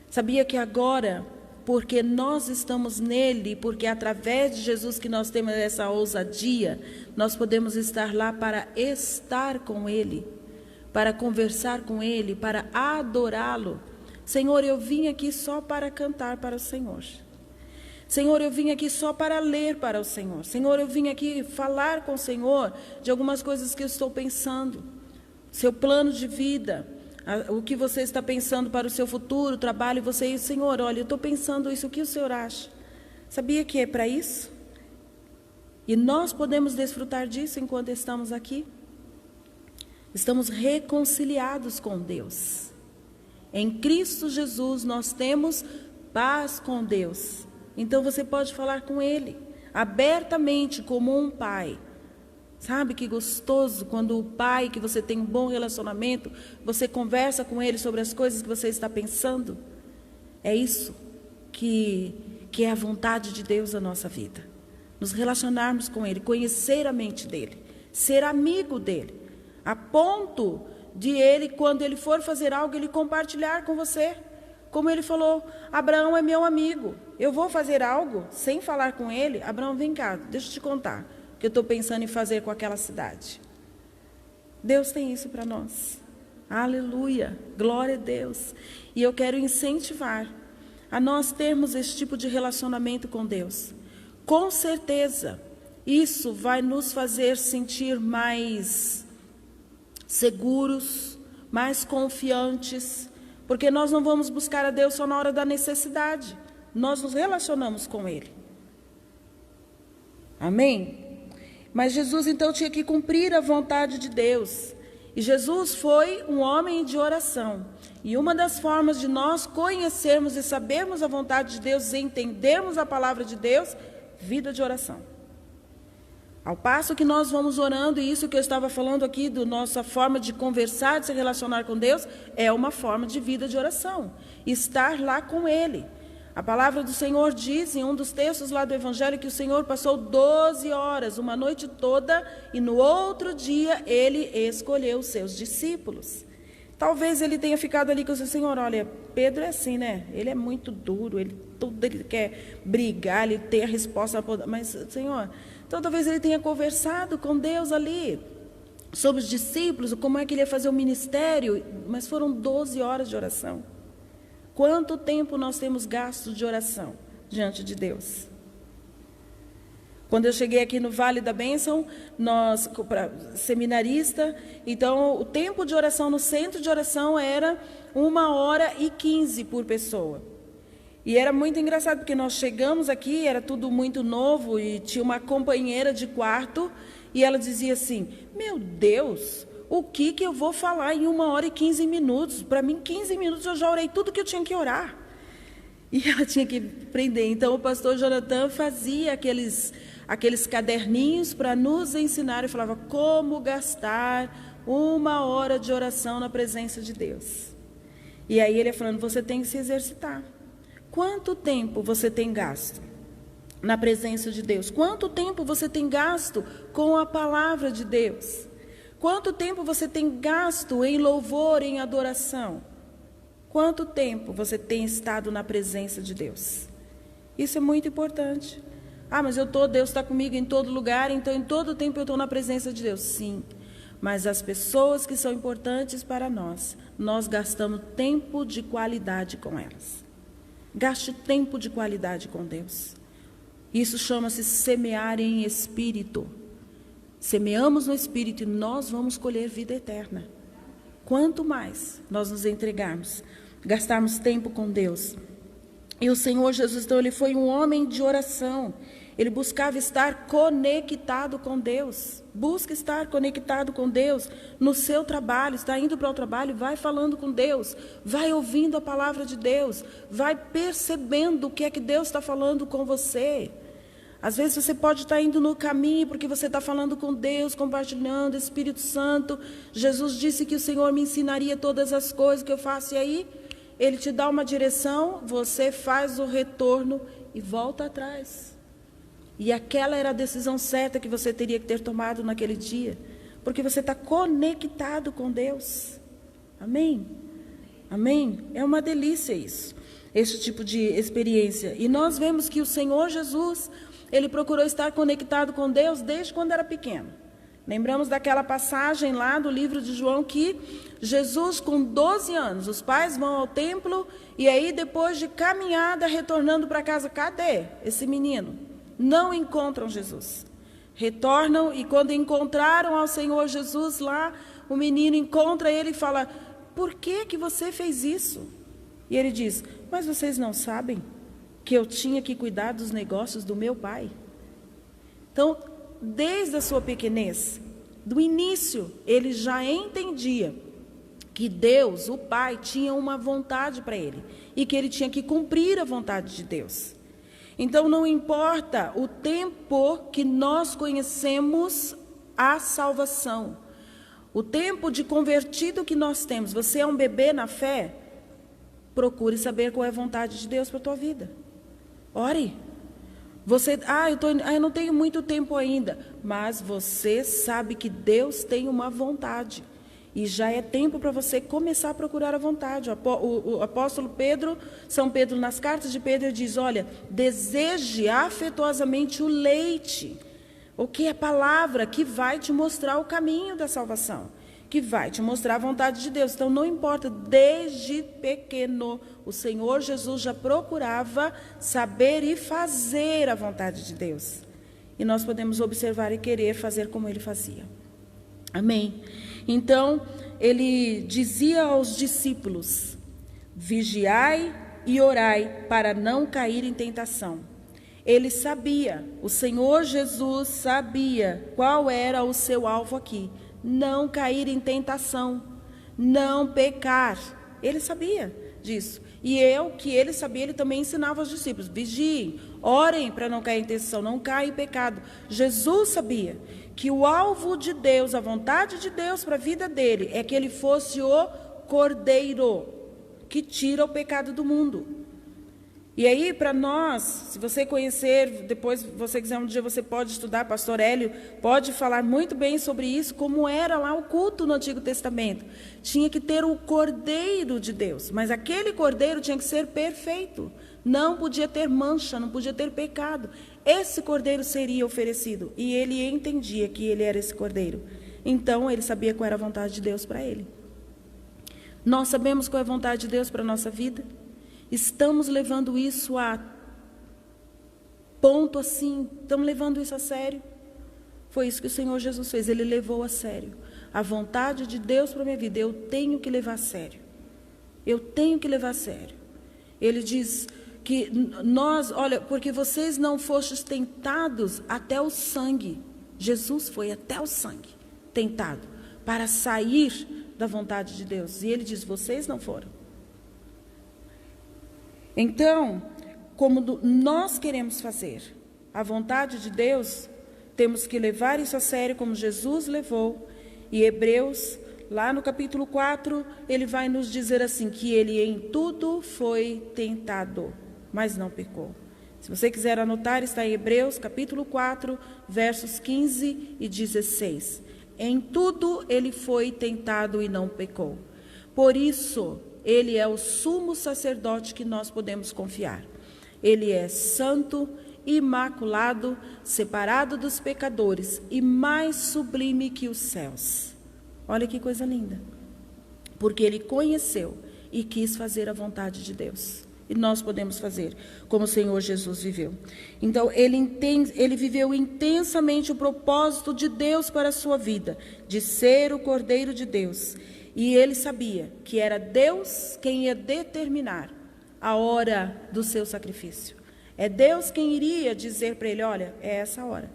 Sabia que agora, porque nós estamos nele, porque através de Jesus que nós temos essa ousadia, nós podemos estar lá para estar com Ele, para conversar com Ele, para adorá-lo. Senhor, eu vim aqui só para cantar para o Senhor. Senhor, eu vim aqui só para ler para o Senhor. Senhor, eu vim aqui falar com o Senhor de algumas coisas que eu estou pensando. Seu plano de vida, o que você está pensando para o seu futuro, trabalho, você, Senhor, olha, eu estou pensando isso, o que o Senhor acha? Sabia que é para isso? E nós podemos desfrutar disso enquanto estamos aqui. Estamos reconciliados com Deus. Em Cristo Jesus nós temos paz com Deus. Então você pode falar com Ele abertamente como um pai. Sabe que gostoso quando o pai, que você tem um bom relacionamento, você conversa com ele sobre as coisas que você está pensando? É isso que é a vontade de Deus na nossa vida. Nos relacionarmos com Ele, conhecer a mente dEle, ser amigo dEle, a ponto de Ele, quando Ele for fazer algo, Ele compartilhar com você. Como Ele falou, Abraão é meu amigo, eu vou fazer algo sem falar com ele. Abraão, vem cá, deixa eu te contar o que eu estou pensando em fazer com aquela cidade. Deus tem isso para nós. Aleluia, glória a Deus. E eu quero incentivar a nós termos esse tipo de relacionamento com Deus. Com certeza, isso vai nos fazer sentir mais seguros, mais confiantes, Porque nós não vamos buscar a Deus só na hora da necessidade. Nós nos relacionamos com Ele. Amém? Mas Jesus então tinha que cumprir a vontade de Deus. E Jesus foi um homem de oração. E uma das formas de nós conhecermos e sabermos a vontade de Deus e entendermos a palavra de Deus, vida de oração. Ao passo que nós vamos orando, e isso que eu estava falando aqui, da nossa forma de conversar, de se relacionar com Deus, é uma forma de vida de oração. Estar lá com Ele. A palavra do Senhor diz, em um dos textos lá do Evangelho, que o Senhor passou 12 horas, uma noite toda, e no outro dia Ele escolheu os seus discípulos. Talvez Ele tenha ficado ali com o seu Senhor, olha, Pedro é assim, né? Ele é muito duro, tudo ele quer brigar, ele tem a resposta, mas Senhor... Então, talvez ele tenha conversado com Deus ali, sobre os discípulos, como é que ele ia fazer o ministério, mas foram 12 horas de oração. Quanto tempo nós temos gasto de oração diante de Deus? Quando eu cheguei aqui no Vale da Bênção, seminarista, então o tempo de oração no centro de oração era 1h15 por pessoa. E era muito engraçado, porque nós chegamos aqui, era tudo muito novo, e tinha uma companheira de quarto, e ela dizia assim, meu Deus, o que eu vou falar em 1h15 minutos? Para mim, 15 minutos eu já orei tudo que eu tinha que orar. E ela tinha que aprender. Então, o pastor Jonathan fazia aqueles caderninhos para nos ensinar, e falava como gastar 1 hora de oração na presença de Deus. E aí ele ia falando, você tem que se exercitar. Quanto tempo você tem gasto na presença de Deus? Quanto tempo você tem gasto com a palavra de Deus? Quanto tempo você tem gasto em louvor, em adoração? Quanto tempo você tem estado na presença de Deus? Isso é muito importante. Ah, mas Deus está comigo em todo lugar, então em todo tempo eu estou na presença de Deus. Sim, mas as pessoas que são importantes para nós gastamos tempo de qualidade com elas. Gaste tempo de qualidade com Deus. Isso chama-se semear em espírito. Semeamos no espírito e nós vamos colher vida eterna. Quanto mais nós nos entregarmos, gastarmos tempo com Deus. E o Senhor Jesus, então, ele foi um homem de oração. Ele buscava estar conectado com Deus. Busca estar conectado com Deus no seu trabalho. Está indo para o trabalho, vai falando com Deus. Vai ouvindo a palavra de Deus. Vai percebendo o que é que Deus está falando com você. Às vezes você pode estar indo no caminho porque você está falando com Deus, compartilhando, Espírito Santo. Jesus disse que o Senhor me ensinaria todas as coisas que eu faço. E aí, Ele te dá uma direção, você faz o retorno e volta atrás. E aquela era a decisão certa que você teria que ter tomado naquele dia. Porque você está conectado com Deus. Amém? Amém? É uma delícia isso. Esse tipo de experiência. E nós vemos que o Senhor Jesus, Ele procurou estar conectado com Deus desde quando era pequeno. Lembramos daquela passagem lá do livro de João que Jesus, com 12 anos, os pais vão ao templo e aí depois de caminhada, retornando para casa, cadê esse menino? Não encontram Jesus. Retornam e quando encontraram ao Senhor Jesus lá, o menino encontra ele e fala, por que você fez isso? E ele diz, mas vocês não sabem que eu tinha que cuidar dos negócios do meu pai? Então, desde a sua pequenez, do início, ele já entendia que Deus, o Pai, tinha uma vontade para ele e que ele tinha que cumprir a vontade de Deus. Então, não importa o tempo que nós conhecemos a salvação, o tempo de convertido que nós temos, você é um bebê na fé, procure saber qual é a vontade de Deus para a tua vida. Ore. Eu não tenho muito tempo ainda, mas você sabe que Deus tem uma vontade. E já é tempo para você começar a procurar a vontade. O apóstolo Pedro, São Pedro, nas cartas de Pedro, diz, olha, deseje afetuosamente o leite, o que é a palavra que vai te mostrar o caminho da salvação, que vai te mostrar a vontade de Deus. Então, não importa, desde pequeno, o Senhor Jesus já procurava saber e fazer a vontade de Deus. E nós podemos observar e querer fazer como ele fazia. Amém? Então, ele dizia aos discípulos, vigiai e orai para não cair em tentação. Ele sabia, o Senhor Jesus sabia qual era o seu alvo aqui. Não cair em tentação, não pecar. Ele sabia disso. E que ele sabia, ele também ensinava aos discípulos. Vigiem, orem para não cair em tentação, não caia em pecado. Jesus sabia que o alvo de Deus, a vontade de Deus para a vida dele, é que ele fosse o Cordeiro que tira o pecado do mundo. E aí, para nós, se você conhecer, depois, se você quiser um dia, você pode estudar, pastor Hélio pode falar muito bem sobre isso, como era lá o culto no Antigo Testamento. Tinha que ter o Cordeiro de Deus, mas aquele Cordeiro tinha que ser perfeito. Não podia ter mancha, não podia ter pecado. Esse Cordeiro seria oferecido, e ele entendia que ele era esse Cordeiro. Então, ele sabia qual era a vontade de Deus para ele. Nós sabemos qual é a vontade de Deus para a nossa vida? Estamos levando isso a ponto assim, estamos levando isso a sério? Foi isso que o Senhor Jesus fez, ele levou a sério. A vontade de Deus para a minha vida, eu tenho que levar a sério. Eu tenho que levar a sério. Ele diz que nós, olha, porque vocês não fostes tentados até o sangue. Jesus foi até o sangue tentado para sair da vontade de Deus. E ele diz, vocês não foram. Então, como nós queremos fazer a vontade de Deus, temos que levar isso a sério como Jesus levou. E Hebreus, lá no capítulo 4, ele vai nos dizer assim, que ele em tudo foi tentado, mas não pecou. Se você quiser anotar, está em Hebreus, capítulo 4, versos 15 e 16. Em tudo ele foi tentado e não pecou. Por isso, ele é o sumo sacerdote que nós podemos confiar. Ele é santo, imaculado, separado dos pecadores e mais sublime que os céus. Olha que coisa linda. Porque ele conheceu e quis fazer a vontade de Deus. E nós podemos fazer, como o Senhor Jesus viveu. Então, ele viveu intensamente o propósito de Deus para a sua vida, de ser o Cordeiro de Deus. E ele sabia que era Deus quem ia determinar a hora do seu sacrifício. É Deus quem iria dizer para ele, olha, é essa hora.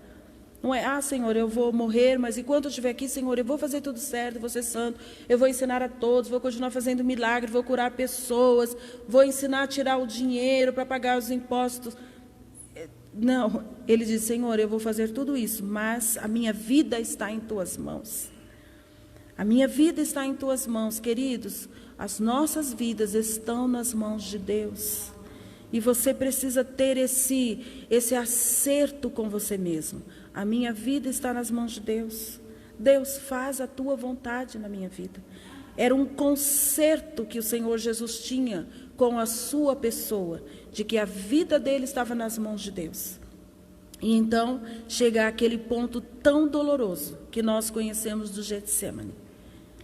Não é, Senhor, eu vou morrer, mas enquanto eu estiver aqui, Senhor, eu vou fazer tudo certo, vou ser santo, eu vou ensinar a todos, vou continuar fazendo milagre, vou curar pessoas, vou ensinar a tirar o dinheiro para pagar os impostos. Não, ele diz, Senhor, eu vou fazer tudo isso, mas a minha vida está em tuas mãos. A minha vida está em tuas mãos, queridos. As nossas vidas estão nas mãos de Deus. E você precisa ter esse acerto com você mesmo. A minha vida está nas mãos de Deus. Deus, faz a tua vontade na minha vida. Era um concerto que o Senhor Jesus tinha com a sua pessoa, de que a vida dele estava nas mãos de Deus. E então chega aquele ponto tão doloroso que nós conhecemos do Getsemane.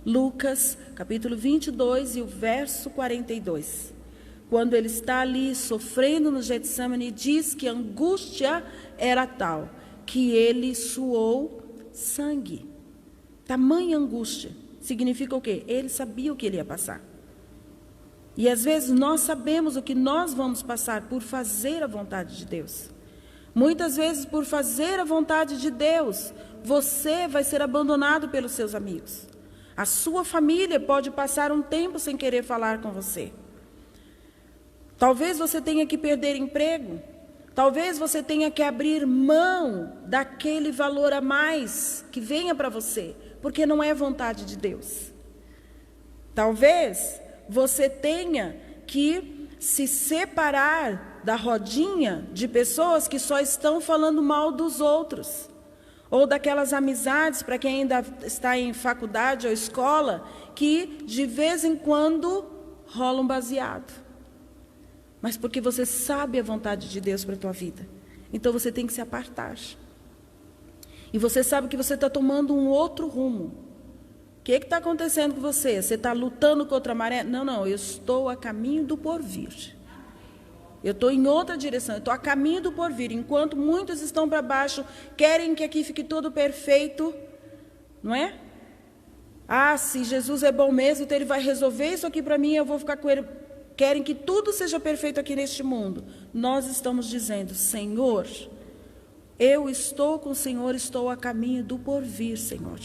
Lucas, capítulo 22 e o verso 42. Quando ele está ali sofrendo no Getsemane, diz que a angústia era tal que ele suou sangue. Tamanha angústia. Significa o quê? Ele sabia o que ele ia passar. E às vezes nós sabemos o que nós vamos passar por fazer a vontade de Deus. Muitas vezes por fazer a vontade de Deus, você vai ser abandonado pelos seus amigos. A sua família pode passar um tempo sem querer falar com você. Talvez você tenha que perder emprego. Talvez você tenha que abrir mão daquele valor a mais que venha para você, porque não é vontade de Deus. Talvez você tenha que se separar da rodinha de pessoas que só estão falando mal dos outros. Ou daquelas amizades, para quem ainda está em faculdade ou escola, que de vez em quando rolam baseado. Mas porque você sabe a vontade de Deus para a tua vida. Então você tem que se apartar. E você sabe que você está tomando um outro rumo. O que está acontecendo com você? Você está lutando contra a maré? Não, eu estou a caminho do porvir. Eu estou em outra direção, eu estou a caminho do porvir. Enquanto muitos estão para baixo, querem que aqui fique tudo perfeito, não é? Se Jesus é bom mesmo, então ele vai resolver isso aqui para mim, eu vou ficar com ele. querem que tudo seja perfeito aqui neste mundo. Nós estamos dizendo: Senhor, eu estou com o Senhor, estou a caminho do porvir, Senhor.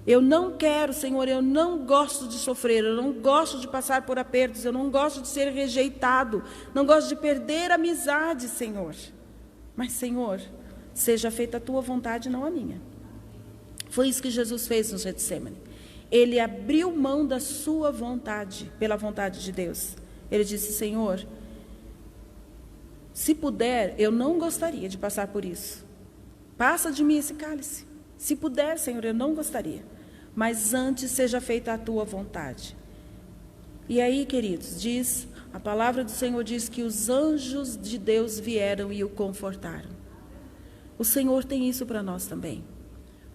Eu não quero, Senhor, eu não gosto de sofrer, eu não gosto de passar por apertos, eu não gosto de ser rejeitado, não gosto de perder amizade, Senhor. Mas, Senhor, seja feita a tua vontade, não a minha. Foi isso que Jesus fez no Getsemane. Ele abriu mão da sua vontade, pela vontade de Deus. Ele disse: Senhor, se puder, eu não gostaria de passar por isso. Passa de mim esse cálice. Se puder, Senhor, eu não gostaria. Mas antes seja feita a tua vontade. E aí, queridos, a palavra do Senhor diz que os anjos de Deus vieram e o confortaram. O Senhor tem isso para nós também.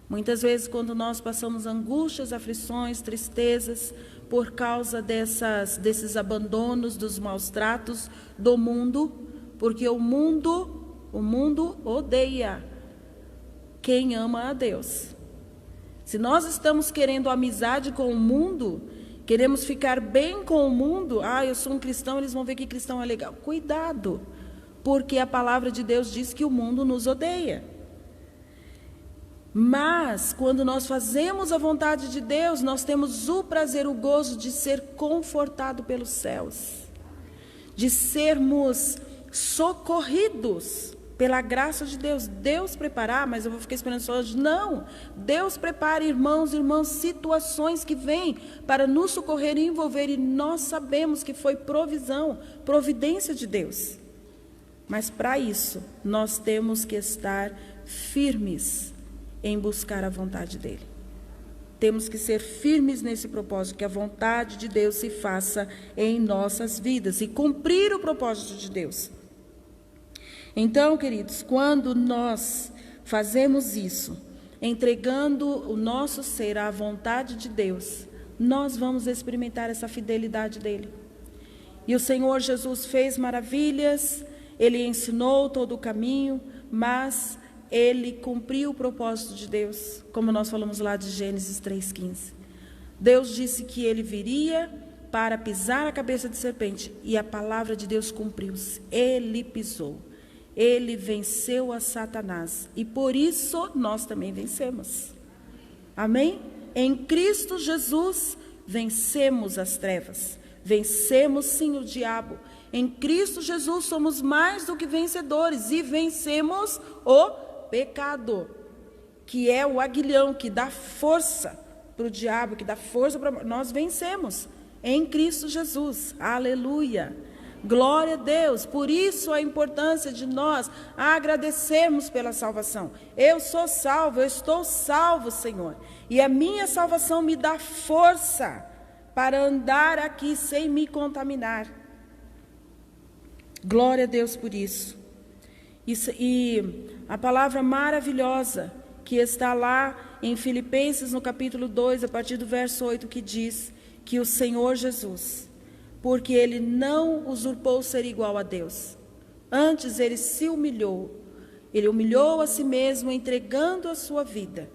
Muitas vezes, quando nós passamos angústias, aflições, tristezas, por causa desses abandonos, dos maus tratos do mundo, porque o mundo odeia quem ama a Deus. Se nós estamos querendo amizade com o mundo, queremos ficar bem com o mundo, eu sou um cristão, eles vão ver que cristão é legal. Cuidado, porque a palavra de Deus diz que o mundo nos odeia. Mas, quando nós fazemos a vontade de Deus, nós temos o prazer, o gozo de ser confortado pelos céus, de sermos socorridos pela graça de Deus. Deus preparar, mas eu vou ficar esperando só hoje. Não, Deus prepara, irmãos, situações que vêm para nos socorrer e envolver, e nós sabemos que foi providência de Deus. Mas para isso, nós temos que estar firmes em buscar a vontade dele. Temos que ser firmes nesse propósito, que a vontade de Deus se faça em nossas vidas e cumprir o propósito de Deus. Então, queridos, quando nós fazemos isso, entregando o nosso ser à vontade de Deus, nós vamos experimentar essa fidelidade dele. E o Senhor Jesus fez maravilhas, ele ensinou todo o caminho, mas ele cumpriu o propósito de Deus, como nós falamos lá de Gênesis 3,15. Deus disse que ele viria para pisar a cabeça de serpente, e a palavra de Deus cumpriu-se. Ele pisou, ele venceu a Satanás, e por isso nós também vencemos. Amém? Em Cristo Jesus vencemos as trevas, vencemos sim o diabo. Em Cristo Jesus somos mais do que vencedores, e vencemos o pecado, que é o aguilhão que dá força para o diabo, que dá força para nós. Vencemos em Cristo Jesus. Aleluia, glória a Deus. Por isso a importância de nós agradecermos pela salvação. Eu sou salvo, eu estou salvo, Senhor, e a minha salvação me dá força para andar aqui sem me contaminar. Glória a Deus por isso. E a palavra maravilhosa que está lá em Filipenses, no capítulo 2, a partir do verso 8, que diz que o Senhor Jesus, porque ele não usurpou ser igual a Deus, antes ele se humilhou, ele humilhou a si mesmo, entregando a sua vida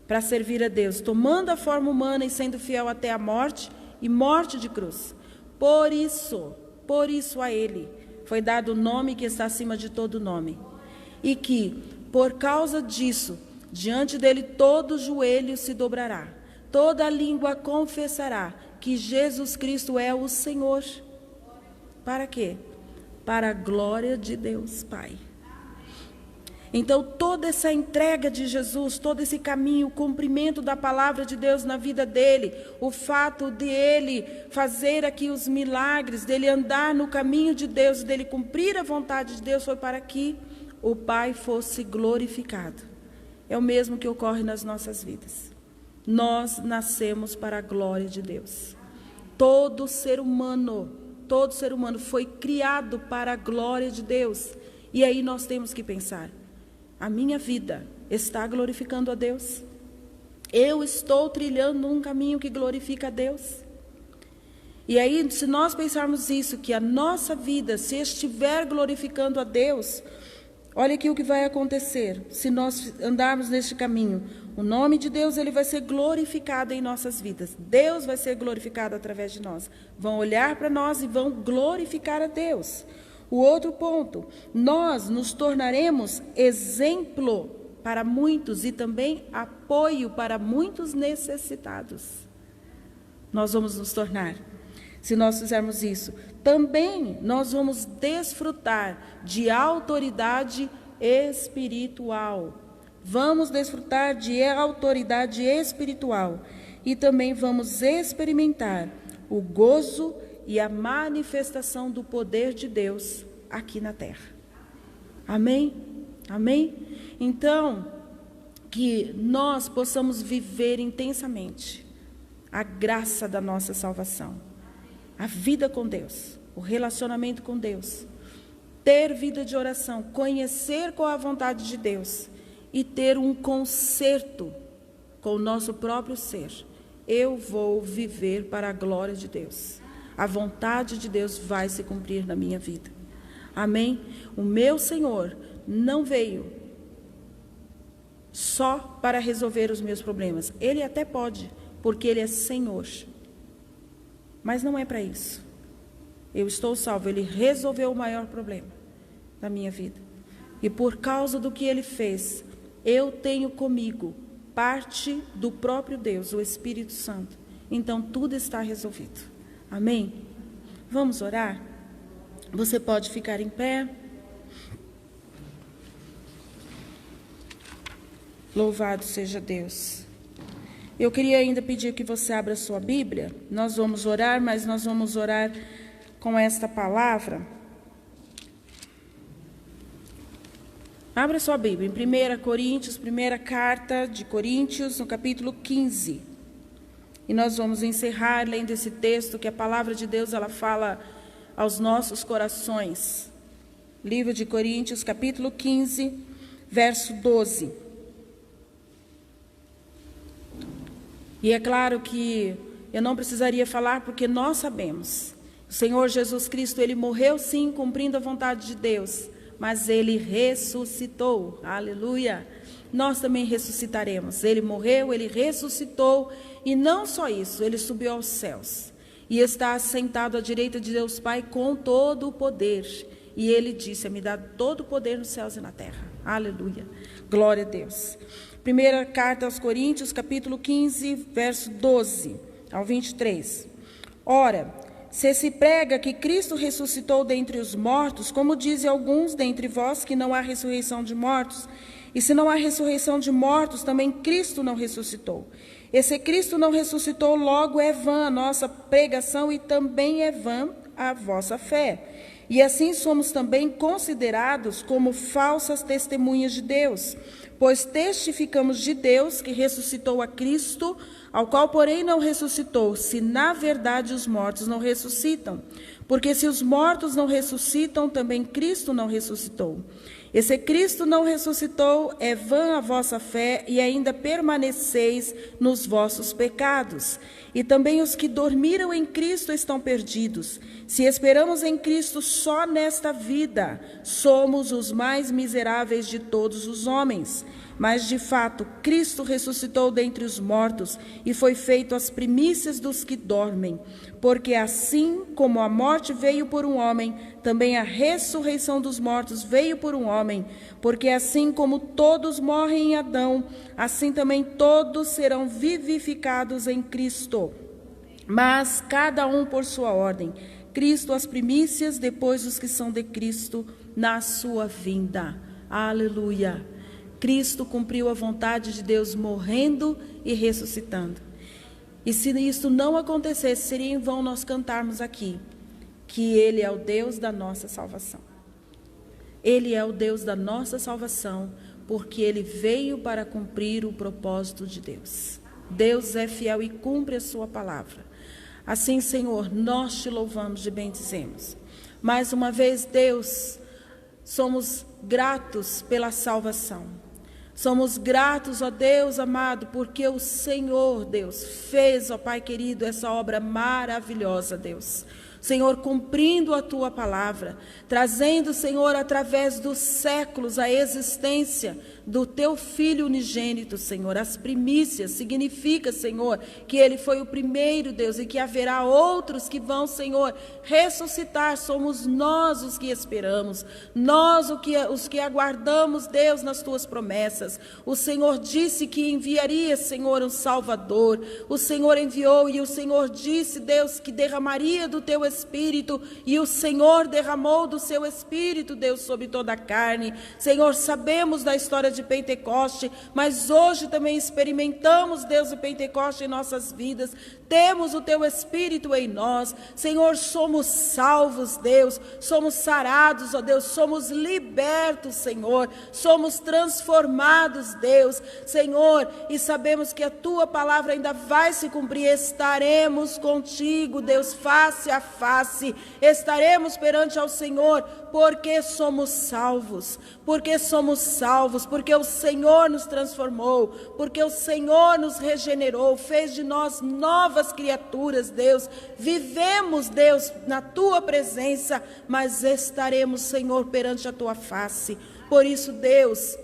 para servir a Deus, tomando a forma humana e sendo fiel até a morte, e morte de cruz. Por isso a ele foi dado o nome que está acima de todo nome, e que, por causa disso, diante dele todo joelho se dobrará, toda língua confessará que Jesus Cristo é o Senhor. Para quê? Para a glória de Deus Pai. Então, toda essa entrega de Jesus, todo esse caminho, o cumprimento da palavra de Deus na vida dele, o fato de ele fazer aqui os milagres, dele andar no caminho de Deus, dele cumprir a vontade de Deus, foi para que o Pai fosse glorificado. É o mesmo que ocorre nas nossas vidas. Nós nascemos para a glória de Deus. Todo ser humano foi criado para a glória de Deus. E aí nós temos que pensar: a minha vida está glorificando a Deus? Eu estou trilhando um caminho que glorifica a Deus? E aí, se nós pensarmos isso, que a nossa vida, se estiver glorificando a Deus, olha aqui o que vai acontecer se nós andarmos neste caminho. O nome de Deus, ele vai ser glorificado em nossas vidas. Deus vai ser glorificado através de nós. Vão olhar para nós e vão glorificar a Deus. O outro ponto, nós nos tornaremos exemplo para muitos e também apoio para muitos necessitados. Nós vamos nos tornar, se nós fizermos isso. Também nós vamos desfrutar de autoridade espiritual. Vamos desfrutar de autoridade espiritual e também vamos experimentar o gozo e a manifestação do poder de Deus aqui na terra. Amém? Amém? Então, que nós possamos viver intensamente a graça da nossa salvação, a vida com Deus, o relacionamento com Deus, ter vida de oração, conhecer qual é a vontade de Deus e ter um concerto com o nosso próprio ser. Eu vou viver para a glória de Deus. A vontade de Deus vai se cumprir na minha vida. Amém? O meu Senhor não veio só para resolver os meus problemas. Ele até pode, porque Ele é Senhor. Mas não é para isso. Eu estou salvo. Ele resolveu o maior problema da minha vida. E por causa do que Ele fez, eu tenho comigo parte do próprio Deus, o Espírito Santo. Então tudo está resolvido. Amém? Vamos orar? Você pode ficar em pé. Louvado seja Deus. Eu queria ainda pedir que você abra sua Bíblia. Nós vamos orar, mas nós vamos orar com esta palavra. Abra sua Bíblia em 1 Coríntios, primeira carta de Coríntios, no capítulo 15. E nós vamos encerrar lendo esse texto que a palavra de Deus ela fala aos nossos corações. Livro de Coríntios, capítulo 15, verso 12. E é claro que eu não precisaria falar porque nós sabemos. O Senhor Jesus Cristo, Ele morreu sim, cumprindo a vontade de Deus, mas Ele ressuscitou. Aleluia! Nós também ressuscitaremos. Ele morreu, Ele ressuscitou, e não só isso, Ele subiu aos céus. E está assentado à direita de Deus Pai com todo o poder. E Ele disse, me dá todo o poder nos céus e na terra. Aleluia! Glória a Deus. Primeira carta aos Coríntios, capítulo 15, verso 12 ao 23. Ora, se prega que Cristo ressuscitou dentre os mortos, como dizem alguns dentre vós que não há ressurreição de mortos, e se não há ressurreição de mortos, também Cristo não ressuscitou. E se Cristo não ressuscitou, logo é vã a nossa pregação e também é vã a vossa fé. E assim somos também considerados como falsas testemunhas de Deus, pois testificamos de Deus que ressuscitou a Cristo, ao qual, porém, não ressuscitou, se na verdade os mortos não ressuscitam. Porque se os mortos não ressuscitam, também Cristo não ressuscitou. E se Cristo não ressuscitou, é vã a vossa fé e ainda permaneceis nos vossos pecados. E também os que dormiram em Cristo estão perdidos. Se esperamos em Cristo só nesta vida, somos os mais miseráveis de todos os homens. Mas, de fato, Cristo ressuscitou dentre os mortos e foi feito as primícias dos que dormem. Porque assim como a morte veio por um homem, também a ressurreição dos mortos veio por um homem. Porque assim como todos morrem em Adão, assim também todos serão vivificados em Cristo. Mas cada um por sua ordem. Cristo as primícias, depois os que são de Cristo na sua vinda. Aleluia! Cristo cumpriu a vontade de Deus morrendo e ressuscitando. E se isso não acontecesse, seria em vão nós cantarmos aqui que Ele é o Deus da nossa salvação. Ele é o Deus da nossa salvação, porque Ele veio para cumprir o propósito de Deus. Deus é fiel e cumpre a sua palavra. Assim, Senhor, nós te louvamos e bendizemos. Mais uma vez, Deus, somos gratos pela salvação. Somos gratos, ó Deus amado, porque o Senhor, Deus, fez, ó Pai querido, essa obra maravilhosa, Deus. Senhor, cumprindo a tua palavra, trazendo, Senhor, através dos séculos a existência do teu Filho unigênito, Senhor. As primícias significa, Senhor, que ele foi o primeiro, Deus, e que haverá outros que vão, Senhor, ressuscitar. Somos nós os que esperamos, nós os que aguardamos, Deus, nas tuas promessas. O Senhor disse que enviaria, Senhor, um Salvador. O Senhor enviou, e o Senhor disse, Deus, que derramaria do teu Espírito, e o Senhor derramou do seu Espírito, Deus, sobre toda a carne. Senhor, sabemos da história de Pentecoste, mas hoje também experimentamos, Deus, o Pentecoste em nossas vidas. Temos o teu Espírito em nós. Senhor, somos salvos, Deus, somos sarados, ó Deus, somos libertos, Senhor, somos transformados, Deus, Senhor, e sabemos que a tua palavra ainda vai se cumprir. Estaremos contigo, Deus, face a face, estaremos perante ao Senhor, porque somos salvos, porque o Senhor nos transformou, porque o Senhor nos regenerou, fez de nós novas criaturas, Deus. Vivemos, Deus, na tua presença, mas estaremos, Senhor, perante a tua face. Por isso, Deus,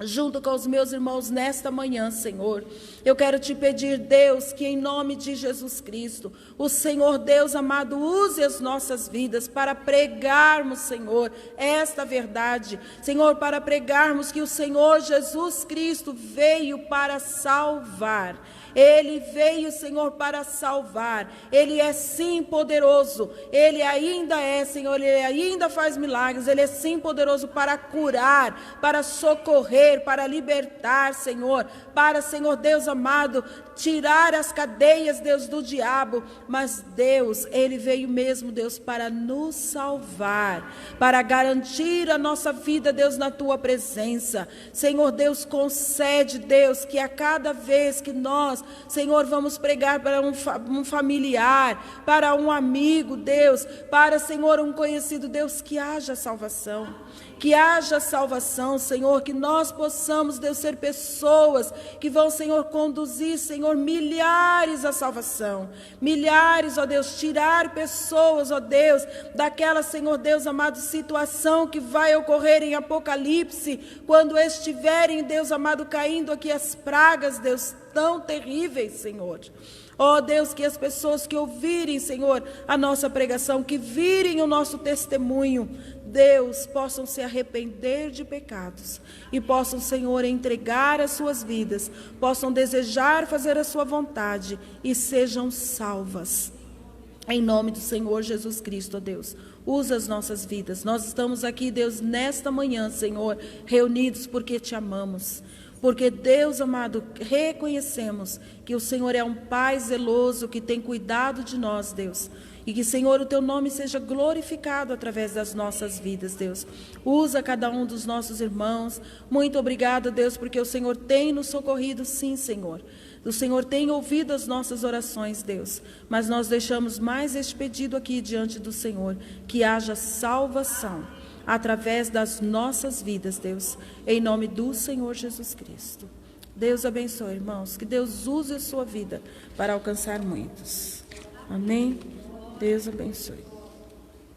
junto com os meus irmãos nesta manhã, Senhor, eu quero te pedir, Deus, que em nome de Jesus Cristo, o Senhor, Deus amado, use as nossas vidas para pregarmos, Senhor, esta verdade, Senhor, para pregarmos que o Senhor Jesus Cristo veio para salvar. Ele veio, Senhor, para salvar. Ele é sim poderoso. Ele ainda é, Senhor, Ele ainda faz milagres. Ele é sim poderoso para curar, para socorrer, para libertar, Senhor. Para, Senhor Deus amado, tirar as cadeias, Deus, do diabo. Mas Deus, Ele veio mesmo, Deus, para nos salvar, para garantir a nossa vida, Deus, na tua presença. Senhor Deus, concede, Deus, que a cada vez que nós, Senhor, vamos pregar para um familiar, para um amigo, Deus, para, Senhor, um conhecido, Deus, que haja salvação. Que haja salvação, Senhor, que nós possamos, Deus, ser pessoas que vão, Senhor, conduzir, Senhor, milhares à salvação. Milhares, ó Deus, tirar pessoas, ó Deus, daquela, Senhor Deus amado, situação que vai ocorrer em Apocalipse, quando estiverem, Deus amado, caindo aqui as pragas, Deus, tão terríveis, Senhor. Ó Deus, que as pessoas que ouvirem, Senhor, a nossa pregação, que virem o nosso testemunho, Deus, possam se arrepender de pecados e possam, Senhor, entregar as suas vidas, possam desejar fazer a sua vontade e sejam salvas. Em nome do Senhor Jesus Cristo, ó Deus, usa as nossas vidas. Nós estamos aqui, Deus, nesta manhã, Senhor, reunidos porque te amamos. Porque, Deus amado, reconhecemos que o Senhor é um Pai zeloso que tem cuidado de nós, Deus. E que, Senhor, o teu nome seja glorificado através das nossas vidas, Deus. Usa cada um dos nossos irmãos. Muito obrigada, Deus, porque o Senhor tem nos socorrido, sim, Senhor. O Senhor tem ouvido as nossas orações, Deus. Mas nós deixamos mais este pedido aqui diante do Senhor, que haja salvação através das nossas vidas, Deus, em nome do Senhor Jesus Cristo. Deus abençoe, irmãos, que Deus use a sua vida para alcançar muitos. Amém? Deus abençoe.